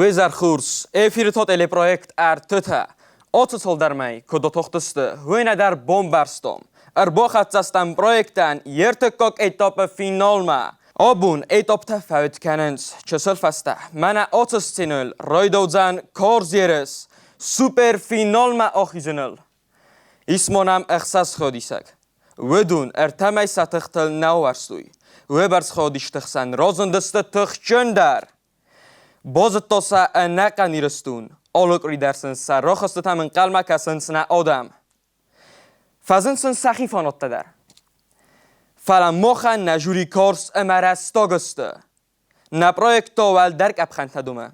Wezarchurs, efirto teleproekt Ærtытă. Otutoldarmay, kodotoxtustu, huynadar bombarstom. Erboxatsastan projekten Ærtытăk etapı finalma. Abun etapta fäutkenens, çösülfasta. Mana 30 sinül, roydowzan korziyeres. Super finalma oxizunul. İsmonam əxsas xodisak. Wedun ertamay satıqtıl nauvarstuy. Webars xodiştıqsan rozundısты tıxçöndar. Bozıttosa ənəqan iristun. Oluk ridersınsa roxustıtamın qalmakasınsına odam. Fazınsın saxifan ottadar. Falan moxan na juri kors emarastogustı. Na projekto val derk abxantaduma.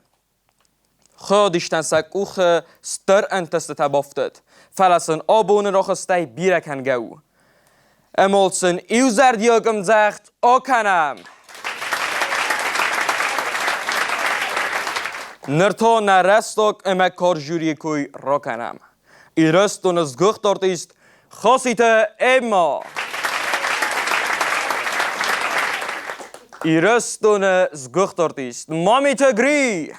Xodiştansak uxı stır entesты taboftet. Falasın obun roxustay birakan gau. Emolsın iwzar diogum zacht okanam. Nërto në restok e me kor gjyri kuj rokanam. I rëstu në zgëht artist, Xosite Emma. I rëstu në zgëht artist, Mamitë Grийы.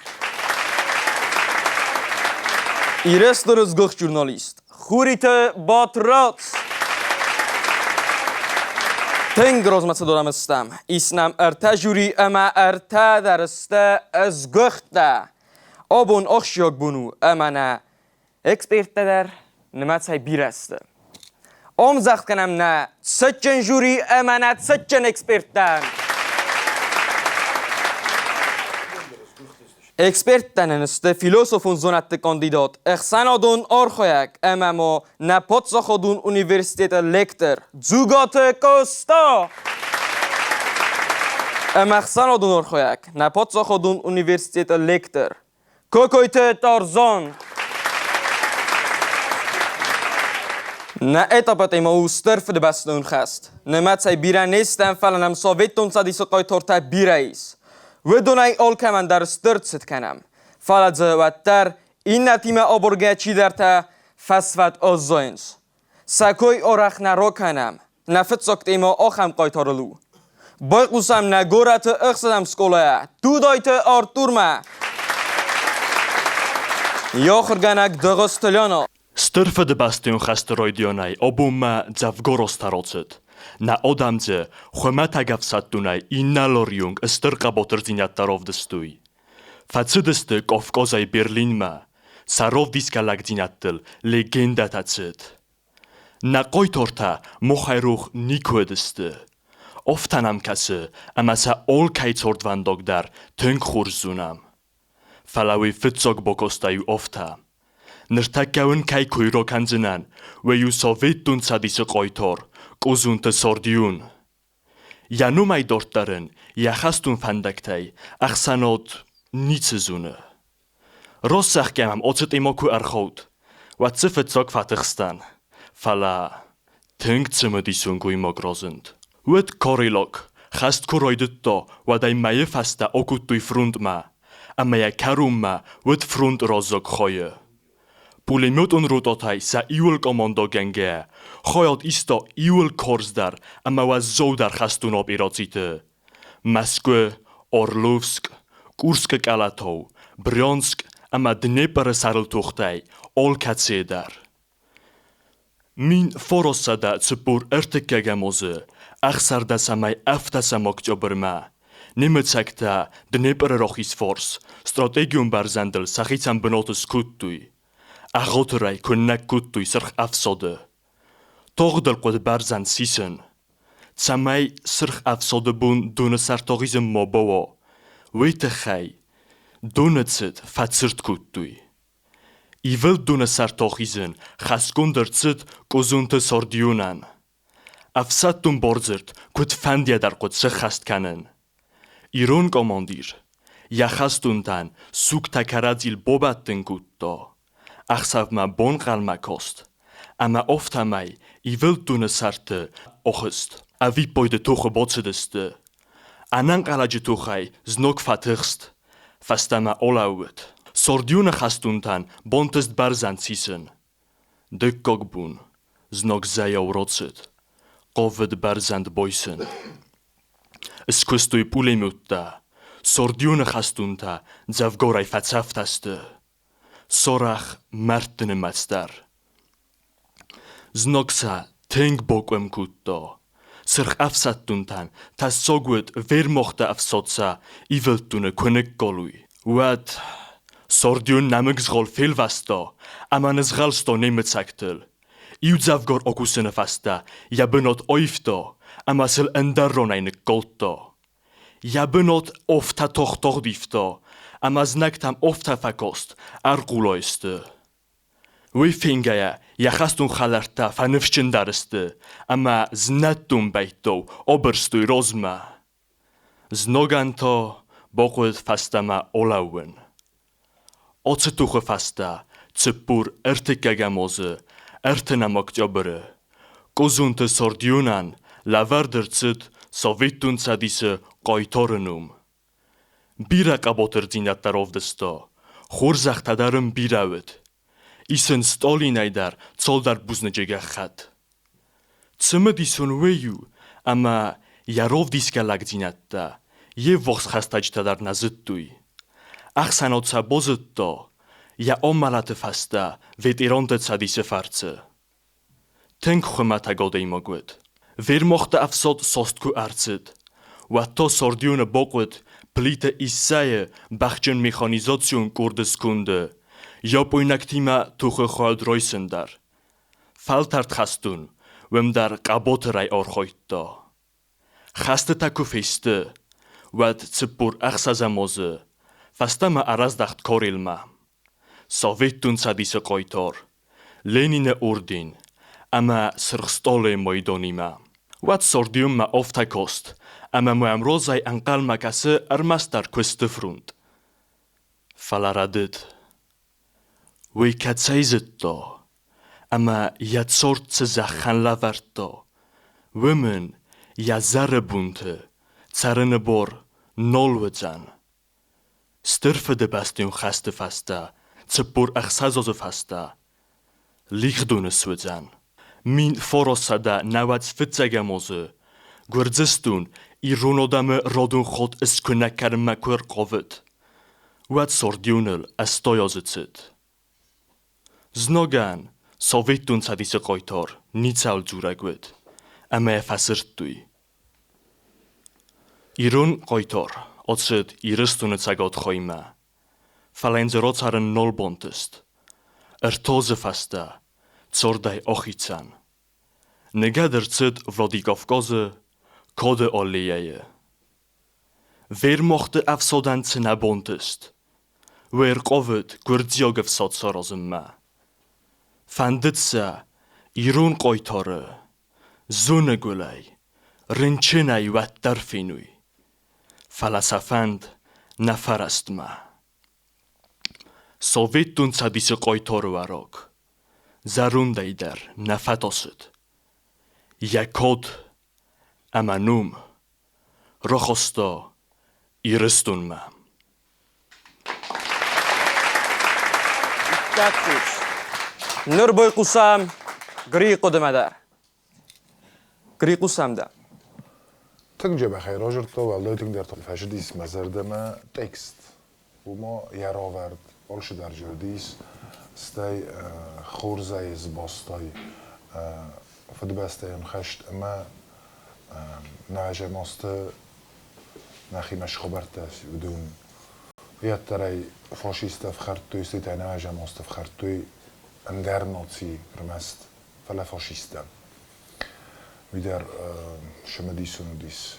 I rëstu në zgëht jurnalist, ÆrtытăBatrot. Teng rozmaca dolamıstam. İsnam erta jüri ama erta derste zgıhta. Obun oxşiyok bunu amana ekspertler nematsay birastı. Omzaxt kanam na sıçın jüri amana sıçın ekspertler. Ekspertlerin üstü filosofun zonatlı kandidat Eksanadun Orxoyak amamo na Potsaxodun Üniversiteti lektor Zugatı Kosta. Eksanadun Orxoyak na Potsaxodun Üniversiteti lektor Kokoyte Tarzan. Na etapet ima u stërfë dë basnun khast. Në matsaj biranestan falanam sovetun sa disë kojtorta birais. Wedonay olkaman dar stërtsit kanam. Faladze wattar innatime oborga qidarta fasvat ozzoins. Sakoj orach na rokanam. Na fëtsokt ima ocham kojtorlu. Bojkusam na goratı ëksadam skolaya. Tudojte arturma. Jochërganak dëgëstëllano. Stërfë dë bastion xasteroidionaj obuma dzavgorostarocet. Na odamdze xëmata gavsattunaj innalorjung stërqabotërzinjattarov dëstuj. Facıdısты Kofkozaj Berlinma sarov diskalagdinattıl legendatacet. Na qoytorta moxayruq nikoedısты. Oftanamkası amasa olkaytsordvandogdar tönkxurzunam. Falawi fıtsog bokostaju ofta. Nırtakkaun kay kuyrokanzınan ve yu sovettun sadisi qoytor, quzunta sordiun. Yanumay dortların yaxastun fandaktay, axsanot nitsizunu. Rossach gemam ocet imoku archot, wa zifetzog fatigstan. Fala, tüngzime disungu imogrozend. Wet korilok, xast kuroydutto, wa day maye fasta okuttuy frundma. Amaya karumma wet front rozok khoye. Pulemyotun rutotay sa iul komando genge. Khoyot isto iul korzdar ama was zodar khastunop irocite. Moskva, Orlovsk, Kursk Kalatov, Bryansk ama Dnepr sarıltuxtay olkatsedar. Min forosada tsupur ertekagamozy, axsarda samay aftasamoktobrma. Nemetsakta Dnepr roxis fors, strategium barzandel saxitsam benotus kuttuy. Agotray kunnak kuttuy sırx afsode. Togdel qod barzand sisen. Tsamay sırx afsode bun dunasartogizm mobowo. Weytekhay, dunatsit fatsirt kuttuy. Ivel dunasartogizm xaskundertsit kozunte sordiunan. Afsattun borzirt kut fandiadar qod sırxast kanen. İron komandir, yaxastundan suk takaradzil bobatten gutto. Axsavma bon qalma kost. Ama oftamay iveldune sarte ochist. Avipoyde tuche botsedeste. Anan qalajı tuchay znok fatixst. Fastama olauet. Sordiune xastundan bontest barzant sisen. Dykkogbun, znok zajaw rocet. Qovet barzant boysen. Skustuj pulemutta, Սորդյունը խաստունտա ձավգորայ ֆացավտաստը Սորախ մարտն մաստար Զնոքսա թենք բոկեմ կուտտո Սրխ ավսատտունտան Թասսոգուտ վերմոխտա ավսոցա Իվլտունը քունեք կոլույ Ուատ Սորդյուն նամգզղոլ ֆիլվաստո Ամանզղալ ստոնե մցակտլ Իու ձավգոր օկուսնը ֆաստա Յաբնոտ օյվտո Ամասլ ընդարրոնայնը կոլտո Յաբնոտ օֆթա թողտող դիվտո Ամազնակտամ օֆթա ֆակոստ Արգուլոյստը Ուի ֆինգայա Յախաստուն խալարտա ֆանվշչնդարստը Ամա զնատտում բայտո Օբրստույ ռոզմա Զնոգանտո Բողուտ ֆաստամա օլաուն Օցտուխը ֆաստա Ծպուր Æրտытը Æրտնամոկտյոբրը Կոզունտը սորդյունան Լավարդրծտ Սովետուն ցադիսը Կոյթորնում Բիրա կաբոտր ձինատարով դստո Խորզախտադարım բիրավդ Իսն ստոլին այդար Ցոլդար բուզնջեգախատ Ցմդիսուն վեյու Ամա Յարով դիսկալակ ձինատա Եվ ողս խաստաջտադար նազտտույ Ախսանոցա բոզտտո Յա օմալատը ֆաստա Վետիրոնտը ցադիսը ֆարցը Թենք խմատագոդեի մոգուտ Վերմոխտը ավսոտ սոստկու արցըտ Վատո սորդյունը բոկուտ Պլիտը իսայը Բախջն մեխանիզոցյուն կուրդսկունդը Յոպույնակտիմա թուխը խոադրոյսնդար Ֆալտարտ խաստուն Վմդար կաբոտրայ օրխոյտտո Խաստտակու ֆեստը Վատ ծպուր ախսազամոզը Ֆաստամը արազդախտ կորիլմա Սովետուն ցադիսը կոյթոր Լենինը ուրդին Ամա սրխստոլ է մոյդոնիմա Wat sordium ma oftakost, ama moam rozai anqal makası armastar kwestefrund. Falaradit. We katsayzitto, ama yatsort zachan lavarto. Women yazarabunte, tsarenebor nolwedzan. Sturfe de bastion gaste fasta, tsepur achsazoze fasta. Lichtdune swedzan. Min forosada nawats fitzagamozı, Gwrdzystun ironodame rodun chod yskunakarma kwerkowyt. Wat sordiunel astoyozycyt. Znogan, Sovetun sadisy koytor, nical dzuragwyt, ame fasyrtui. Irun koytor, odsyt irystuny cagot choima. Falenzerocaren nolbontest. Ærtытը fasta, Tsordaj ochican. Negadrcyt Wlodikowkozy, Kody olejeje. Weermochte afsodan cynabontest. Weerkowyt gwrdziogew sotsorozymma. Fandytsa, Irun koytory. Zunegulaj, Rynczynaj wattarfinuj. Falasafand nafarastma. Sovetun sadisy koytory warok. Zarundaydar nafatosyt. Yakod amanum rochosto irystunma. Dikkatsiz. Nurboy qusam, Griy qodemadar. Griy qusamda. تنجب بخير راجرتو والله تقدر فشديس مزردما تكست وما يراورد ولش در جرديس استي خورزي زباستاي فد باستاي خشت اما ناجه ماست نخي مش خبرتاس بدون يتري فاشيست فخرتوي سيت ناجه ماست فخرتوي اندر ناتسي رمست فلا فاشيستا ويدر شمديسون ديس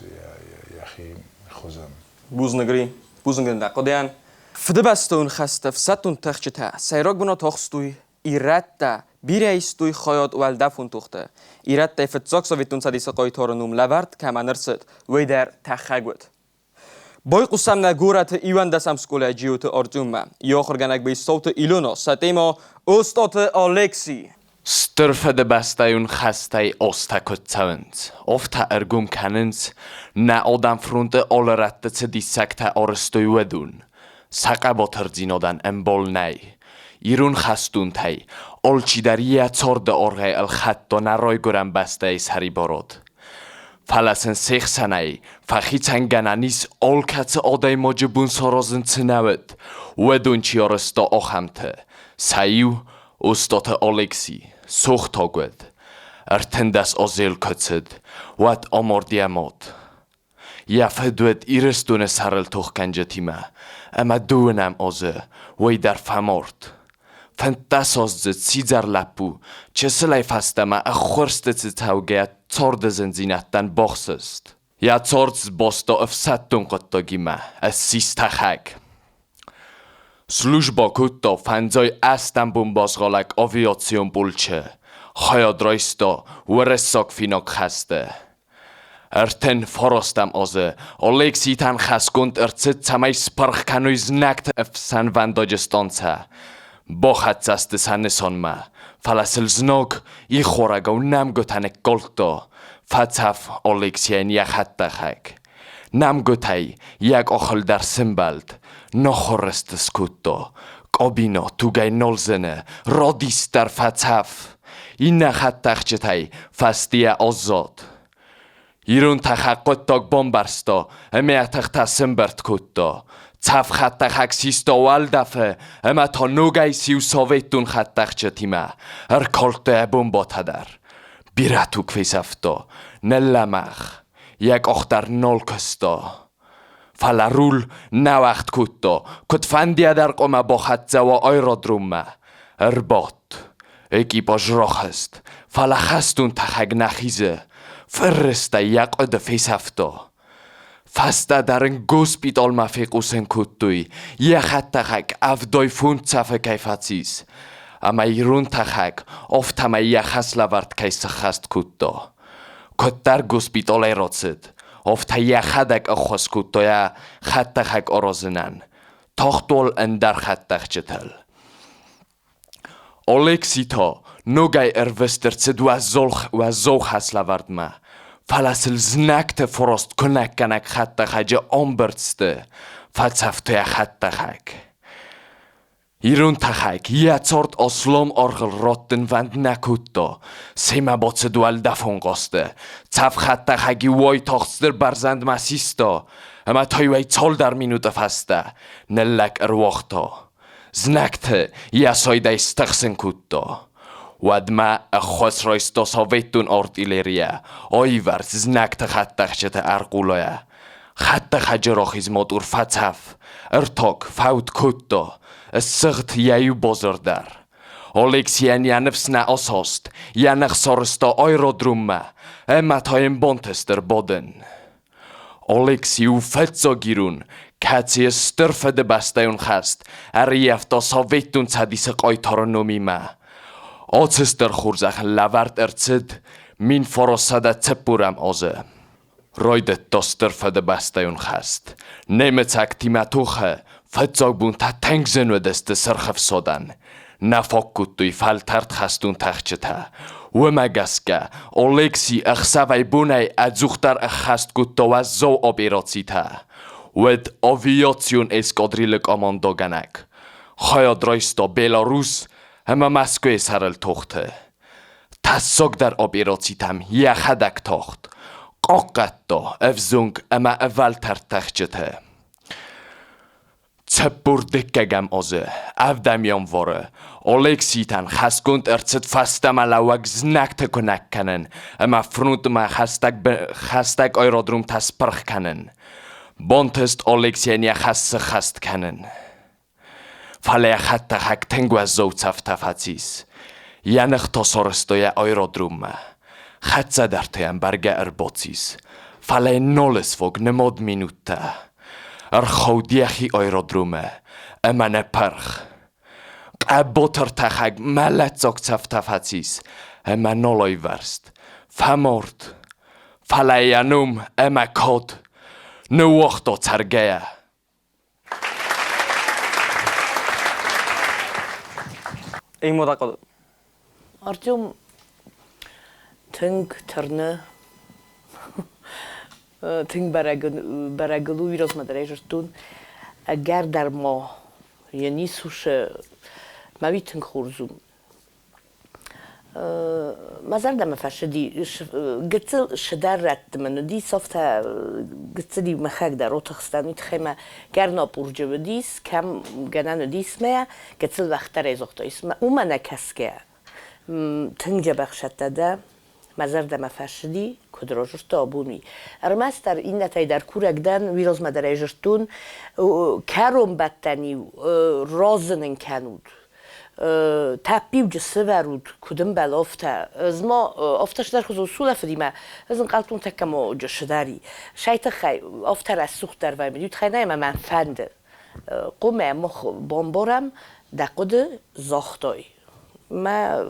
يا اخي خوزم بوزنگری بوزنگن قدیان فدبستون خسته فستون تخچته سیراک بنا تخستوی ایرتة بیرایستوی خیات والدفون تخته ایرتة فتزاک سویتون سدیس قایتارنوم لورد کمانرست ویدر تخگود بای قسم نگورت ایوان دسم سکوله جیوت ارجوم یا خرگنک به صوت ایلونا ستیما استاد الکسی Styrfede bestaun chastai ostakottsavens. Ofta ergum canens, na odan fronte oleratte se dissecta orstoi wedun. Saqaboterdzinodan embolnai. Irun chastuntai, olchidaria tsorde orgai el chatto naroi goran bestais hariborod. Falasın sexsanay, faxitan gananis olkatı oday mocubun sorozun tınavıt, wedunçi orısto oxamtı, sayu ustata Oleksi, soğtogud, Ærtındas ozel kötsid, wat omordiamot. Yafedwed iristune sarıl toxkancatima, ama duunam oze, weydar famort. Fantasozze tsidzar lapu, çeselay fastama a chorstece taugea tsorde zenzinatan boxest. Ja tsords bosto ofsatun kottogima, a sistachag. Služba kutto fanzoj astambun bosgolak aviation bulche, chajadrojsto uresok finok haste. Ærtën forostam oze, Oleksitan chaskund Ærtët samaj sparchkanuj znakt efsan vandogestonca. Bochatsastes hanesonma, falasel znog, I choragau namgotanek golto, fatsaf Oleksien jachattachak. Namgotai, jak ochel dar symbald, nochorrestes kutto, kobino tugaj nolzene, rodistar fatsaf. Inna chattachcetai, fastia ozot. Irun tachakottog bombarsto, emeatach ta symbert kutto. Tsaf chattachak sisto waldafe, ema to nugaj siu sovetun chattachcetima, kolte bombotadar. Biratu kvisafto, nellamach, jak ochtar nolkesto. Falarul nawacht kutto, kutfandiadar koma bochatzawa aerodrumma, bot. Ekipaż rochest, falachastun tachag nachize, ferresta jak ode fejsafto. Fasta daren gospital ma fekusen kuttui, jachattachag avdoi funtsafe kaifatsis. Ama iruntachag, oftama jachaslavart kaisachast kutto. Kottar gospital erotsid, ofta jachadag achos kutto ja chattachag orozenan. Tochtol endar chattachcetel. Oleksito, nogaj ervesterced wazolchaslavardma. Falasel znakte forost konakkanak chattachaje ombertste. Fatsaftoja chattachag. Iruntachag, jatsort oslom orgel rotten vand nakutto. Sema botsedual dafongoste. Tsaf chattachagi woitochtster barzand masisto. Ama toiwaj zoldar minuta fasta. Nellak erwochto. Znakte, jasojdaj stachsen kutto. Wadma a chosroisto sovetun artilleria. Oivart znakte chattachcete arkuloja. Chattachajerochizmot urfatsaf. Ærtog faut kutto. Sicht jaju bozordar. Oleksien janevsna osost. Janach sorsto aerodrumma. Ema tojem bontester boden. Oleksiu fetsogirun. Katsie störfede Bestaun chast, jefto sovetun cadise qoitoronumima. Otsester churzach lavart Ærtët, min forosada tsepuram oze. Roidet to störfede Bestaun chast. Nemecak timatuche, fetzogbun ta tengzenwedeste serchef sodan. Nafokkutui faltart chastun tachceta. Wemagaska, Oleksi achsavai bunai adzuchtar achast kuttowa zo operocita. Wed aviation esquadrille commandoganak. Chajadrojsto Belarus, ema Moskwe sarel tochte. Tassog dar operocitam jachadak tocht. Qoqqatto evzung ema evaltar tachcete. Tsepur dikkagam oze, avdamion vore. Oleksitan chaskund Ærtët fastama lawag znakte konakkanen, ema frontma chastag aerodrum tas parchkanen. Bontest Oleksien jachasse chast kanen. Fale jachattachak tengwa zoutsaftafazis. Janech tosorstoja aerodrumma. Chatsadartean barga erbotsis. Fale nolesvog nemod minuta. Chaudiachi aerodrumme. Emane parch. Qabotertachak malatzoksaftafazis. Ema noloivarst. Famort. Fale janum ema kod. Nuochto tsargeja. این معتقد Артем тынг тырны тынг барагылу вирус мадрежтун агар дар мо яни суше мави тынг хурзум مازال فشدی قتل شدار رد منو دی صفته قتلی مخاک در اتخستانی تخیمه گرنا پرجه بدیس کم گنانو دیس میا قتل وقت رزوخته اسم او من کسکه تنجه بخشته ده مازال فشدی کدروجر تابونی ارمستر این نتای در کورگدن ویروز مدرجرتون کارم بتنی رازنن کنود تپیو جسه ورود کدوم بل آفته از ما آفتش در خود اصول فدیمه از این قلتون تکم جشه داری شایت خی آفته را سوخت در وای میدید خیلی نیم من فنده قومه مخ بامبارم دقود زاختای ما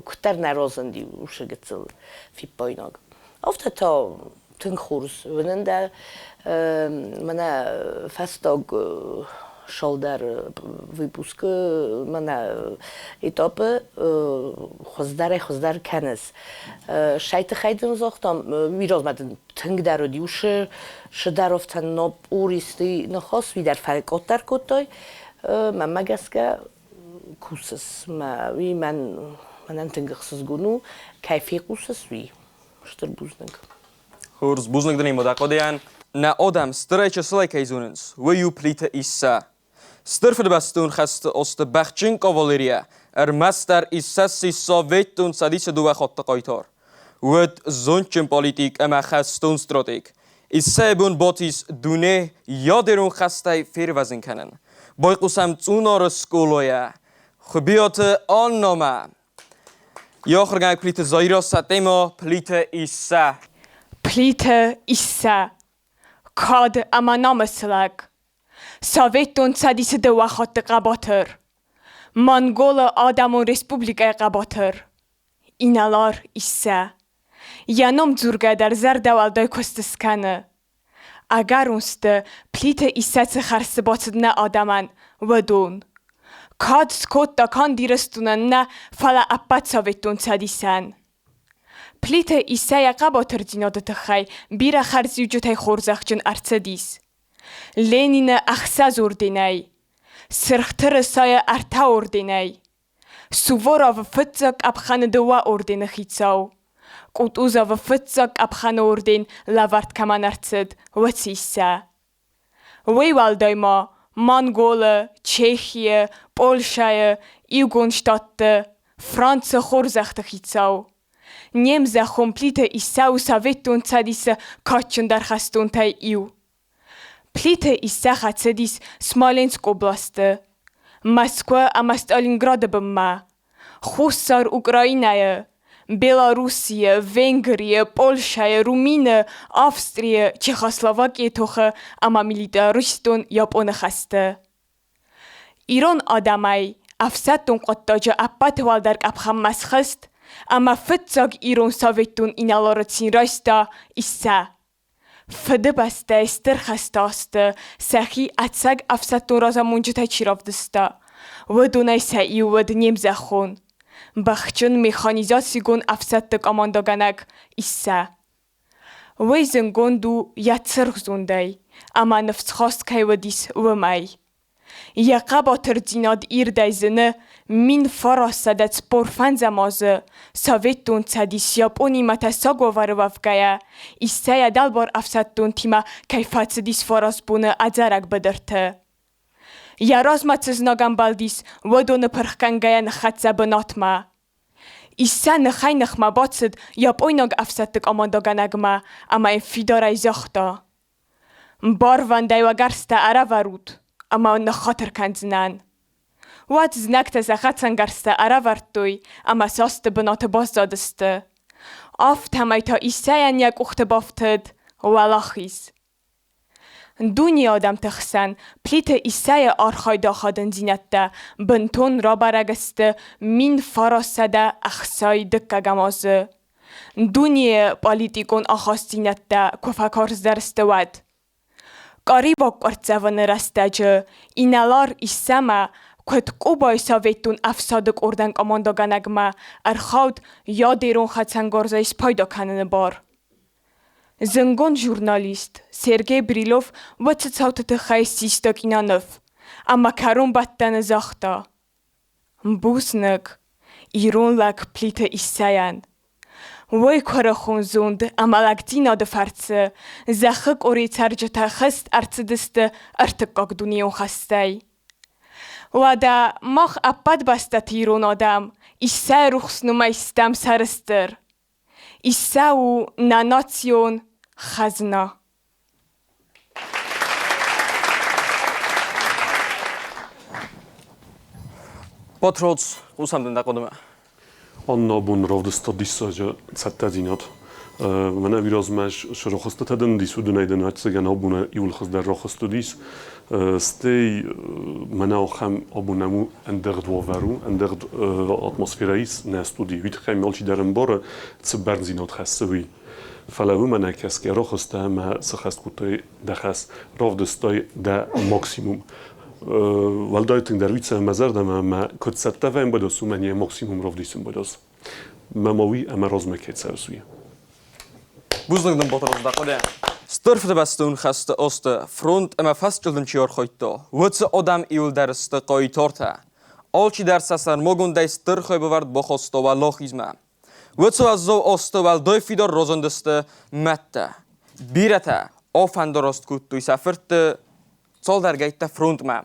کتر نرازندی وشه گتل فی پایناگ آفته تا تنگ خورس وننده من فستاگ شال در выпуски mana этапы خوزدار کنس شایت خیدن زاختم ویراز مدن تنگ در و دیوش شدر افتن ناب اوریستی نخواست وی در فرقات در کتای من مگس که کوسس وی من تنگ خصوص گونو کیفی کوسس وی شتر بوزنگ خورز بوزنگ دنیم مدقادیان نه آدم سترایچ سلای کیزوننس ویو پلیت ایسا سترف بستون خست است بخچین کاوالریا مستر ایساسی ساویتون سادیس دو خط قایتار ود زونچن پالیتیک اما خستون استراتیک ایسابون باتیس دونه یادرون خستای فیر وزن کنن بای قسم تونار سکولویا خبیات آن نامه یا خرگای پلیت زایرا ستیما پلیت ایسا پلیت ایسا کاد اما نامسلگ ساویتون سادیس دو خط قباتر منگول آدمون رسپوبلیک قباتر اینالار ایسا ینام زورگه در زرد والدای کستسکنه اگر اونست پلیت ایسا خرس باتد نه آدمان ودون کاد سکوت دا کان دیرستونن نه فلا اپت ساویتون سادیسن پلیت ایسا قباتر دیناده تخی بیره خرزیو جوتای خورزخجن ارتدیس لینین اخساز اردینای سرختر سای ارتا اردینای سوورا و فتزاک ابخان دوا اردین خیتساو قوتوزا و فتزاک ابخان اردین لورد کمان ارتد و تیسا وی والدای ما منگول، چیخیه، پولشای، ایوگونشتات، فرانس خورزخت خیتساو نیم خون پلیت ایسا و ساویتون تادیس کاچن در خستون تای ایو پلیت ایسا خاتسدیس سمالنسک اوبلاسته مسکو اما استالینگراد بما خوستار اوکراینای بلاروسیه ونگریه پولشای رومینه آفستریه چخاسلواکیه توخه اما میلیتاریستون یاپون خسته ایران آدمای افسدتون قطاجه اپت والدرک ابخم مسخست اما فتزاگ ایران ساویتون اینالارتسین رایستا ایسا فده بسته استر خستاسته سخی اتساگ افسدتون رازا منجتا چیرافدستا و دونای سعی ود نیم زخون بخچن میخانیزاسیگون افسدتک آمانداگنک ایسا وی زنگون دو یا ترخ زوندای اما نفس خواست که ودیس و مای یقا با تردیناد ایر دایزنه مین فراسدت پرفن زمازه ساویتون تدیس یاپونی متساگو وروفگایا ایستای دل بار افسدتون تیما کیفت سدیس فراس بونه ادزارک بدرته یا راز متزناگم بالدیس و دون پرخکنگایا نخط زبنات ما ایسا نخای نخما باتسد یاپونیگ افسدتک آمانداگنگما اما این فیدارای زختا بار وندای و گرسته اره ورود اما نخاطر کنزنن وات زنکت زخطن گرسته اره ورد اما ساست بنات باز دادسته آفت همای تا ایساین یک اخت بافتد ولاخیز دونی آدم تخسن پلیت ایسای آرخای داخادن زینته بنتون را برگسته مین فراسده اخسای دکه گمازه دونی پالیتیکون آخاست زینته کفاکارز درسته ود قریبا قرتزوان رستجه اینالار ایسما کت قوبای ساویتون افسادک اردنگ آمانداگنگما ارخاود یا دیرون خدسنگارزای سپایدا کنن بار زنگون ژورنالیست سرگی بریلوف و تساوتت خی سیستاک اینانف اما کرون بدتن زاختا بوسنک ایرون لک پلیت ایسایان. وی کار خونزوند عملک دینا دفرڅه زخک اوری ترجتا خست ارتدست ارتقاق دنیون خستی. و دا مخ اپد بسته ایرون آدم ایسای رخصنومه استم سرستر. ایسا و ناناتیون خزنا. Patrots, usamden da koduma. Anna bun rovdesta dissaja cettedinat. Mana virazmás sorokhoztatadın disudunaydan açsagan abuna yulkhazda rokhostudis. Stay mana kham abunamu enderd waveru enderd atmosferais na studi. Vit kham alchi daran bora tsbernzinot khaswi. فلو من کس که راه خسته ما سخت کوتاه دخست راه دستای ده ماکسیموم ولدایتن در ویچه مزار دم ما کد سته و بدوس و منی ماکسیموم راه دیسم بدوس مماوی اما راز مکت سرسوی بوزنگدن باتروز داخله سترف دبستون خسته است فرونت اما فست جلدن چیار خواهیتا وچه آدم ایول درست قایتارته آلچی در سسر مگون دای سترخوی بورد بخواسته و لاخیزمه وچه از زو است و دای فیدار روزندسته مته بیرته آفنداراست کود توی سفرت سال در گیت فرونت ما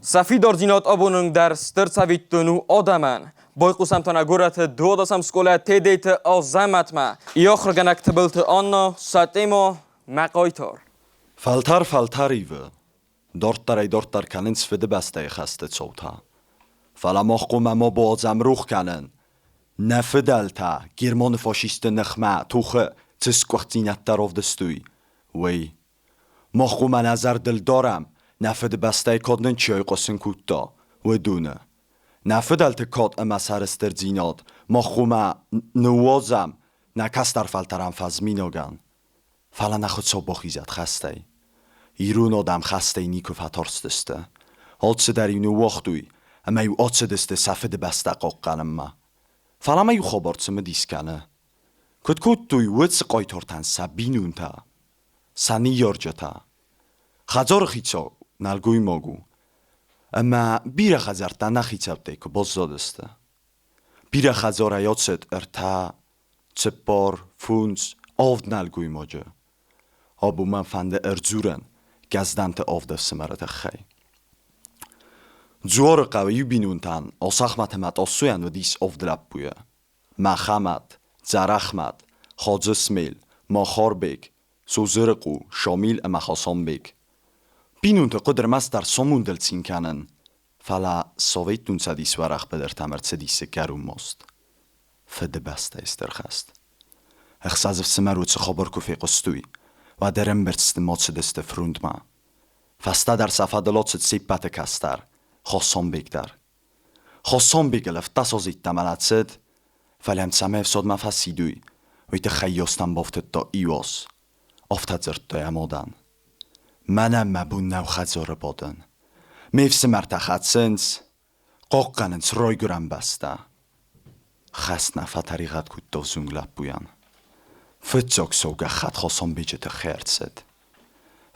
سفیدار زینات آبوننگ در ستر سویتونو آدمان بای قسم تانا گورت دو داسم سکوله تیدیت آزمت ما ای آخر گنک تبلت آنا ساتیما مقایتار فلتر ایوه دورتر کنن سفیده بسته خسته صوتا فلماخ قوم ما بازم روخ کنن نفدلتا گرمان فاشیست نخمه توخه تسکوخت زینت در دستوی وی ماخو من نظر دل دارم نفد بسته کادن چیای قسن کوتا و دونه نفدلت کاد اما سرستر زیناد ماخو من نوازم نکس در فلترم فزمین آگن فلا نخود سا بخیزد خسته ایرون آدم خسته نیکو فتارست دسته آدسه در اینو وقتوی اما یو آدسه دسته سفد بسته قاقنم ما فلا ما یو خوابارتسه مدیسکنه کد توی ودس قایتارتن سبینون تا سنی یارجتا خزار خیچا نلگوی ماگو اما بیر خزارتا نخیچاب دیکو باز زادسته بیر خزار یاد سد ارتا چپار فونز آفد نلگوی ماجه آبو من فنده ارزورن گزدنت آفده سمرت خی جوار قویو بینونتن آسخمت همت آسوین و دیس آفد لب بویه مخمت زرخمت خاجه سمیل ماخار بیگ سوزرقو شامیل اما خاسان بیگ بینونت قدر مستر سامون دلسین کنن فلا ساویتون سدیس ورخ بدر تمرد سدیس گرون ماست فده بسته استرخست اخسازف سمرود خبر کفی قستوی و درم برست مات سدست فروند ما فسته در صفحه دلات سد سیپت کستر خاسان بیگ در خاسان بیگ لفت تسازید تملت سد فلیم سمه فساد ما فسیدوی ویت خیاستم بافتد تا ایواز افتاد زرد تا امادن منم مبون نو خزار بادن میفس مرتخت سنس قاقننس رای گرم بسته خست نفت طریقت کود دا زنگ لب بوین فتزاک سوگه خط خواستم بیجه تا خیرد سد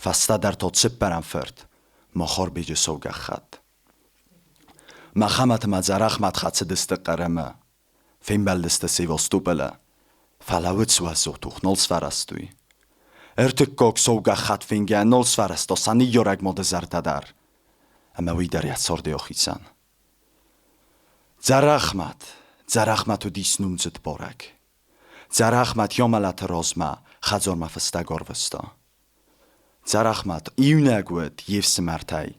فسته در تا چپ برم فرد مخار بیجه سوگه خط مخمت مزرخ مد خط سدست قرمه فین بلدست سیواستو بله فلاوت سوازو توخ نلس فرستوی ارتکاک سوگه خط فینگه نلس فرستا سنی یارگ ماده زرده در اما وی در یه سارده آخیزن زرخمت و دیس نومزد بارگ زرخمت یا ملت رازمه خزار مفستگار وستا زرخمت ایو نگوید یفس مرتای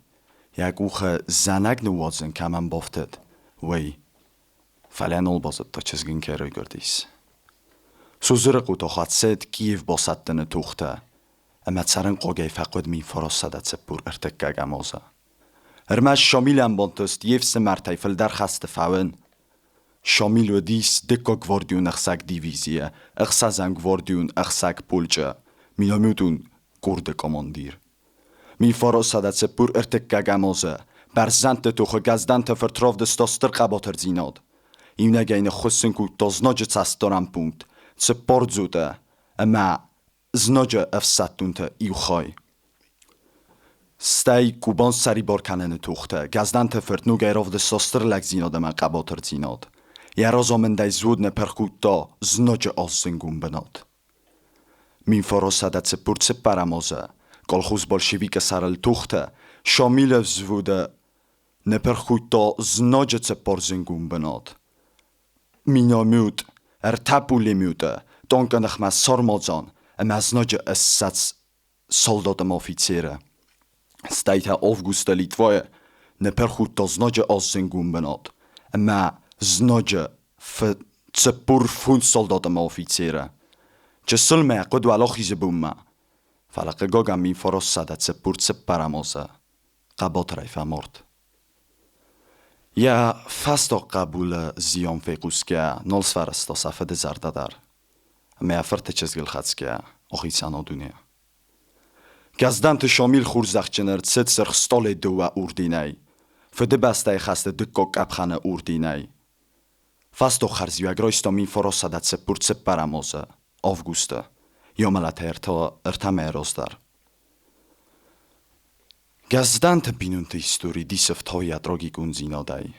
یک اوخ زنگ نوازن که من بافتد وی فلان olbazıd da çizgin kere gördüyüz. Sözleri qotaxat sed Kiyev basatdını tuxta. Ama çarın qoğay faqod min farasada çpur ارتکا گمازه. ارمش شامیل هم بانتست یفس مرتای فل در خست فاون. شامیل و دیس دکا گواردیون اخساک دیویزیه. اخسازن گواردیون اخساک پولچه. مینامیدون گرد کاماندیر. می فراسada çpur ارتکا گمازه. برزنت توخ گزدنت فرتراف دستاستر قباتر زیناد. این نگین خسن کو تا زناج چستارم پونت سپار زوده اما زناج افساتون تا ایو خای ستی کوبان سری بار کنن توخته گزدن تفرد نو گیراف ده ساستر لگ زیناد من قباتر زیناد Երազոմնդայ զուդնը պրխուտո զնոջը ոսնգում բնոտ։ Մին ֆորոսադացը պուրցը պարամոզը, կոլխուզ բոլշիվիկը սարել թուղթը, շոմիլը զվուդը նպրխուտո զնոջը ծպորզնգում բնոտ։ Մինոմյուտ, Ærtытը, տոնկը նխմա սորմոձոն, əməznոջը ըսած սոլդոտım օֆիցերը։ Ստայթա Ավգուստը Լիտվոյը նպրխուտո զնոջը ոսնգում բնոտ, əmə զնոջը ծպուր ֆուն սոլդոտım օֆիցերը։ Ջսլմե կոդվալոխի զբումմա, ֆալակը գոգամին ֆորոսադա ծպուր ծպարամոզը, կաբոտրայ ֆամորտ։ Ja fast auch Kabul zion Выпуски, нол сварсто сафеде зардадar. Мea фрте чезгилхацкия, охицано дуния. Газдан ты шомил хурзахченер цецер столе дуа урдинай. Феде бастай хасте дыкок апхана урдинай. Fast auch харзия гройсто мин форосада цепурце парамоза, Августа, йомалатерто эртамеростар. Газданtă binuntă istorii disăv toia drogi gunzinodai.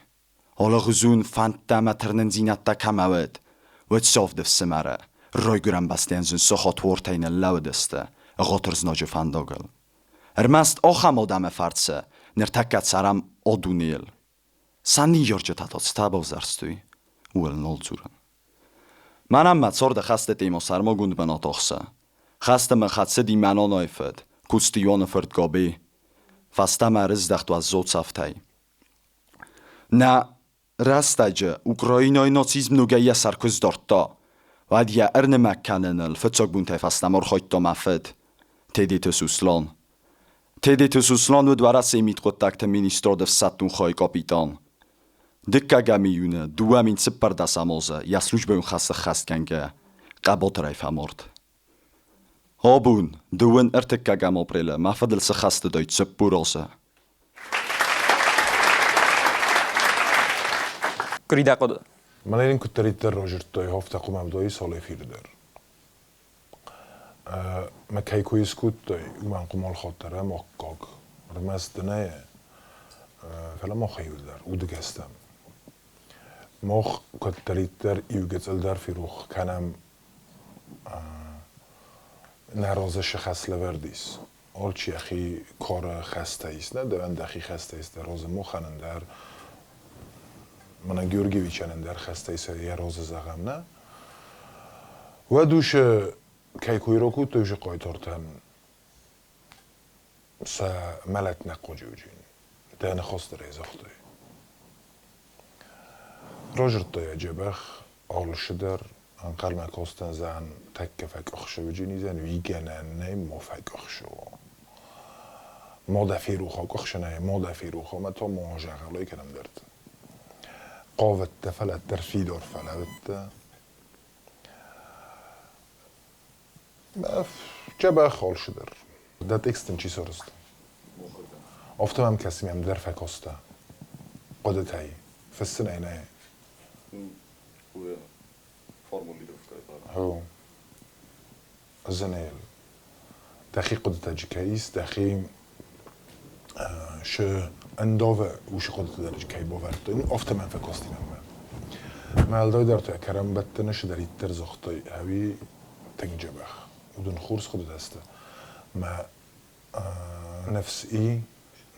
Olăguzun fantama tărnânzinatta camavăt, văd sovdev semara, roiguram bastianzun sohot vortaină laudăstă, rotorznoge fandogel. Ermast ochamodame farță, nertacat saram odunil. Sani George tatot stabov zarstui, uel nolzuran. Manam matsorde haste timos armogund benotochsa. Haste me hatse di manonoifet, kustione fert gobi. Fastama rыздахту az zotsaftai. Na rastaje Ukrainoi nocizm nugeia sarkuz dorto. Vadia erne makkanenel fetsogbunte fastamor hoitto mafed. Tedite suslon. Tedite suslon ud varase mit kontakte ministro de satun khoi kapitan. Dikagami yune duamin tsparda samoza ya slujbun khassa khastkange. Qabotrei famort. Hobun, doen Ærtытăgam oprele, mafadel se gaste Duitse purose. Kridakod. Manelin kuteritter rojertoi hofta kumamdoi sole firder. Ma kaikuiskutoi uman kumol khotara mokkog. Rmastne fela mokhayuldar udgestam. Mokh kuteritter yugetseldar firuch kanam نرازش خسته وردیس. آلچی اخی کار خسته است نه دوند اخی خسته است در روز مخنن در من گیورگی ویچنن در خسته است یه روز زغم نه و دوش کی کوی رو کود دوش قایتورتن س ملت نقوجوجین دهن خواست ریزخته راجرت دای جبخ آلش در انقل مکاستن زن تک فک اخشو جینی زن ویگنن نه مفک اخشو ما دفی روخا کخش نه ما دفی روخا ما تو ماجرالای کردم درد قاوت فلت در فیدار فلت جبه خال شدر ده تکستن چی سرست افتم هم کسی هم در فکاسته قدت هی فسن اینه هو زنيل دقيق قدرت جكايس دقيق شو اندوه وش قدرت درج كاي باورت این افت من فکاستی من مالدای در تو کرم بتنش در ایتر زختای هوی تنجبخ ودون خورس خود دسته ما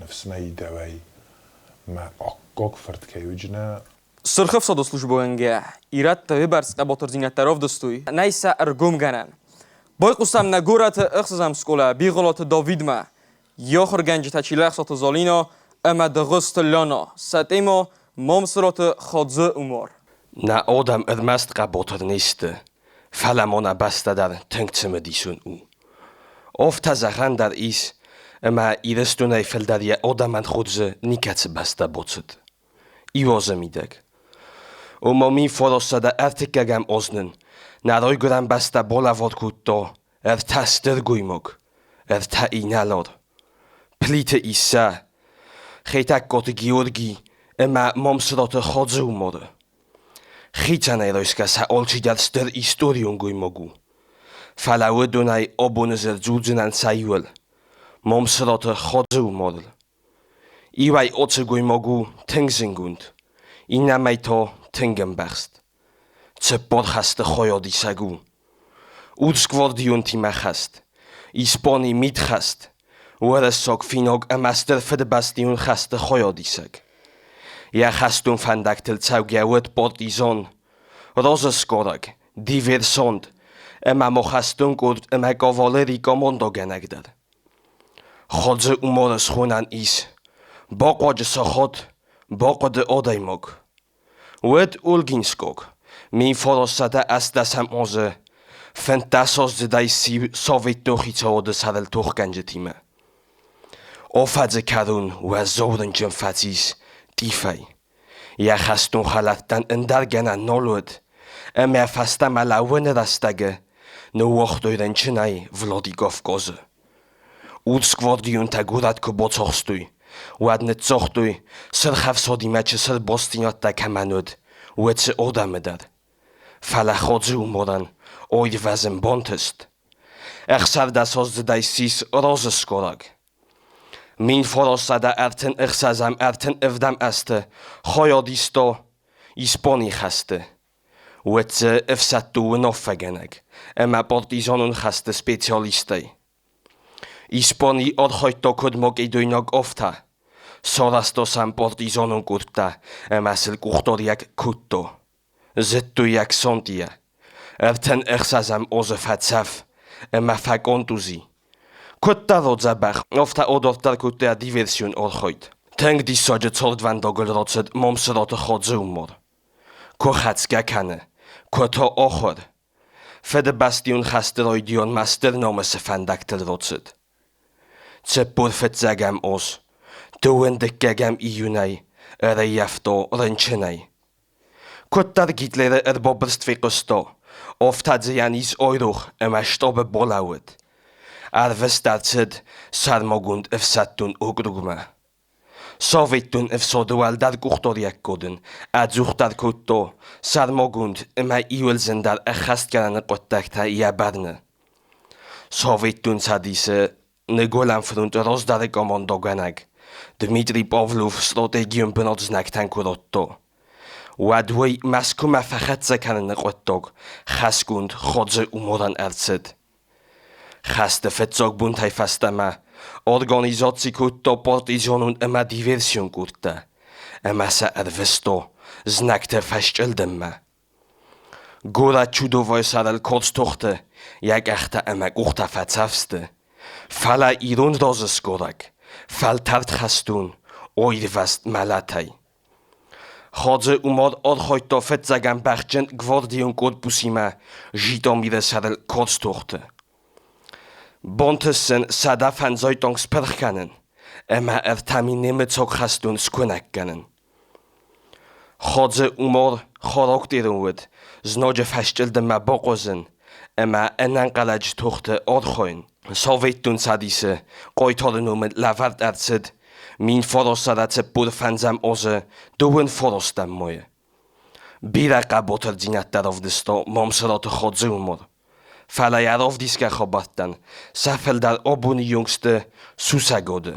نفس ماي دوای ما اقاق فرد كايوجنا Сырхов садо службоенге, Æртытă выбарс qabotorzinattarov dostui, найса аргум ганан. Бой qusam nagorat ixsam skola, biğolat Davidma, yoxur ganji tachilaq sat zalino, ama dagust lana, satemo momsrat khadze umar. Na adam ermast qabotor niste, falamona bastadar tengtseme disun u. Ofta zagandar is, ama idestunay feldaria adaman khudze nikats basta botset. Iwozemidek. O mami forosada Ærtытăgam oznen, naroygram basta bolavod kutto, Ærtăsterguimog, Ærtă inalor. Plite isa, Xetakot Georgi, ema momsrot khodzumor. Xitane roiska sa olchidar ster istoriunguimogu. Falawedunay obonezer judzenan sayuel, momsrot khodzumor. Iwai otseguimogu tengzingund. Inamai to tingenberst. Ce podchaste choyodi sagu. Utsgvordiun timachast. Isponi mitchast. Ueresok finog amaster fedebastion chaste choyodisag. Ja chastun fandaktel zaugia wet portizon. Roseskorak, diversond. Ema mochastun kurt ema govoleri komondo genagdar. Chodze umores chunan is. Bokwadje sochot. Bokode odaimog. Wet ulginskog. Min forosada astasam oze. Fentasos de daisi sovet tochico de sadel tochganjetime. Ofadze karun wa zoren fatis. Tifai. Ja chastun chalatan endargana nolod. Ema fasta malawene rastage. No wochdoiren chinai Vlodigov goze. Utsgvordiun tagurat kobocochstui. Ładne cochtuj, srchaw sodi mecze ser bostinota kamanud, łece odamedar. Fala chodzy umoran, oid wazem bontest. Sarda sozdaj sis rozeskorak. Min forosada erten sazam erten evdam aste, chojodisto, isponi haste. Łece efsatu noffagenek, ema portizonun haste specjalistej. Isponi odchojto kudmog iduinog ofta. Sorasto sam portizonun kurta, emasil kuchtoriak kutto. Zettu jak sontia. Erten ersazam ozefatsaf, ema fakontuzi. Kutta rodzabach, ofta odortar kutea diversion odchojt. Teng di sodzie cordwan dogolrocet momsrote chodze umor. Kochacka kane, koto ochor. Fedebastion chasteroidion masternomese fandaktel rocet. Ce purfetzagam os, tuendekagam iunai, rejafto ręczynaj. Kottar gitlere bobrstwikosto, oftadzejanis oiruch emasztobe bolałet. Arwestarced sarmogund efsattun ugrugma. Sovettun efsodual dar kuchtoriak kodun, adzuchtar kutto, sarmogund ema iuelzendar echastgarane qottakta iabarne. Sovettun sadise Negolan front rozdare komondoganag. Dmitri Pavlov strategium benodznag tankurotto. Wadway maskuma fachatze kanen qottog. Chaskund chodze umoran erced. Chaste fetzog buntai fastama. Organizacji kutto partizonun ema diversion kutta. Ema sa ervesto. Znakte faszczeldemma. Góra czudowoy sadal korstochte. Jak achta ema uchta fatsafste. Fala irun rozeskorak, fal tart chastun, oirvast malatai. Chodze umor odchojto fetzagam bachchen gvordion korpusima, Žitomire sadel korstochte. Bontessen sada fan zoitong sperchanen, ema ertamineme zog chastun skunakkanen. Chodze umor choroktirunwet, znodje faszczelde ma bokozen, ema enankalaj tochte odchoin. Sovettun sadise, qoitornumet lavart artsed, min forosadatse purfanzam oze, duen forostam moje. Biraka boterdzinattarowdysto momsrot chodze umor. Fala jarowdiska chobattan, safeldar obun jungste susagode.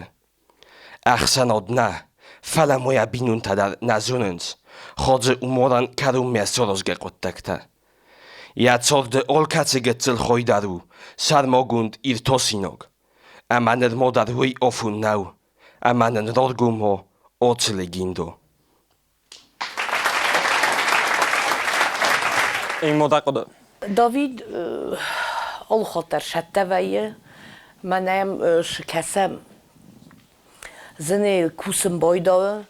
Achsan odna, fala moja binuntadar nazunens, chodze umoran karum miasorosge qottakta. Ja corde olkace getzel choidaru, sarmogund irtosinog. Amanen modarui ofun nau, amanen rorgumo ocelegindo. این معتقده داوید ال خاطر شتویه منم شکسم زنی کوسم بایدا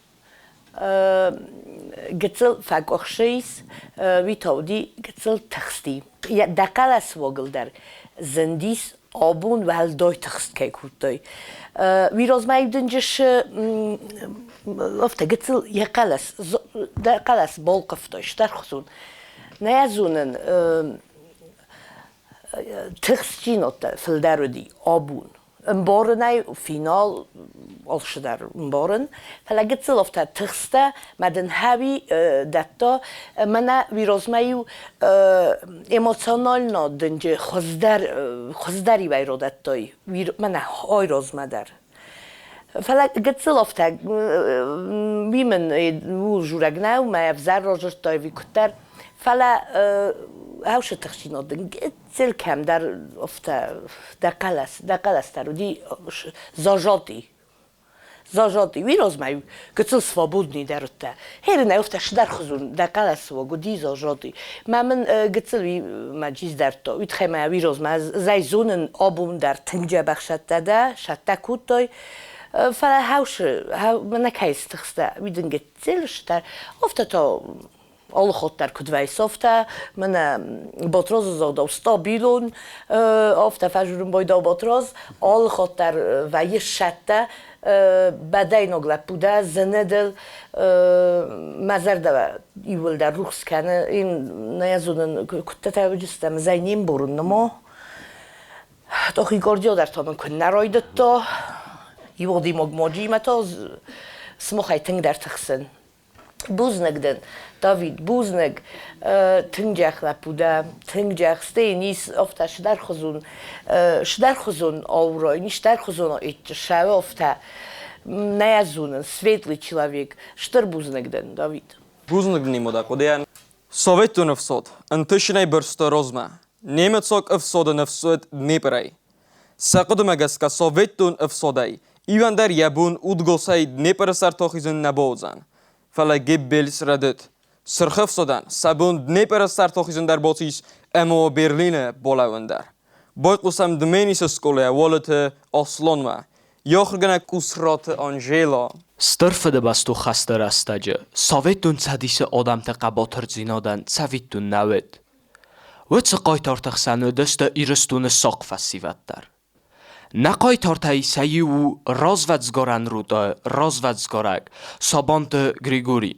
گتل فاکخشیس ویتاودی گتل تخستی یا دقلس وگل در زندیس آبون و هل دای تخست که کودای ویراز مایدنجش افته گتل یقلس دقلس بالقفتاش در خصون نیازونن تخستینات فلدرودی آبون امبارنای فینال آلش در امبارن فلگت سلافت تخسته مدن هاوی دتا من ویرازمایو ایموشنال نادنج خزدری ویرو دتای من های رازمدر فلا قتل أفتح بيمن وجورجنا وما يفزر رجل طيب كتر فلا هاوش تخشينات قتل كم در أفتح در قلس ترودي زاجاتي ويروز معي قتل سفابودني دارته هيرنا يفتح در خزون در قلس وجودي زاجاتي ما من قتل وي ما جيز درتو ويتخيم ويروز ما زي زون أبوم در تنجا بخشت ده شتا كوتاي فلا هاوش من كيس تخسته ويدن قتل شتر أفتح all God daar kunt wij softa, mijn botroz zo dat stabielon, of de fajrun boy dat botroz, all God daar wij schatten, badai nog la puda, zenedel, mazar da I wil daar ruchs kennen, in nou ja zo'n kunt het just hem zijn in boren, no toch ik gordio daar toch een kun naroidet to, I wil die mogmoji maar to, smoch hij ting daar tachsen. Buznegden, David Buzneg, Tingjach Lapuda, Tingjach Steinis, ofta Shdarchozun, Alroy, nicht Shdarchozun, Shave, ofta Neazunen, Svetli человек, Shtarbuznegden, David. Buznegden imoda, kodean. Sovetun afsod, antishne bursta rozma, Nemetsok afsod afsod Dneperei. Saqdumagaska Sovetun afsodai, Ivan der Yabun udgosai Dneper sartochizun nabozan. فلا جبل سردت سرخف صدان سبون دنیپر سرتاخیزن در باتیس اما برلین بالاوندر باید قسم دمینیس اسکوله والت اصلان ما یا خرگنه کسرات آنجیلا Ստրֆը դբաստու խաստր աստաջը, սավետուն ցադիսը օդամտը կաբոթր ձինոդան ցավիտուն նավետ։ Վեցը կայթարտախսանու դստը իրստունը սոկվասիվատտար։ Նակայ թորթայիսայի ու ռոզված գորան ռուտը, ռոզված գորակ, սաբանտը Գրիգորի։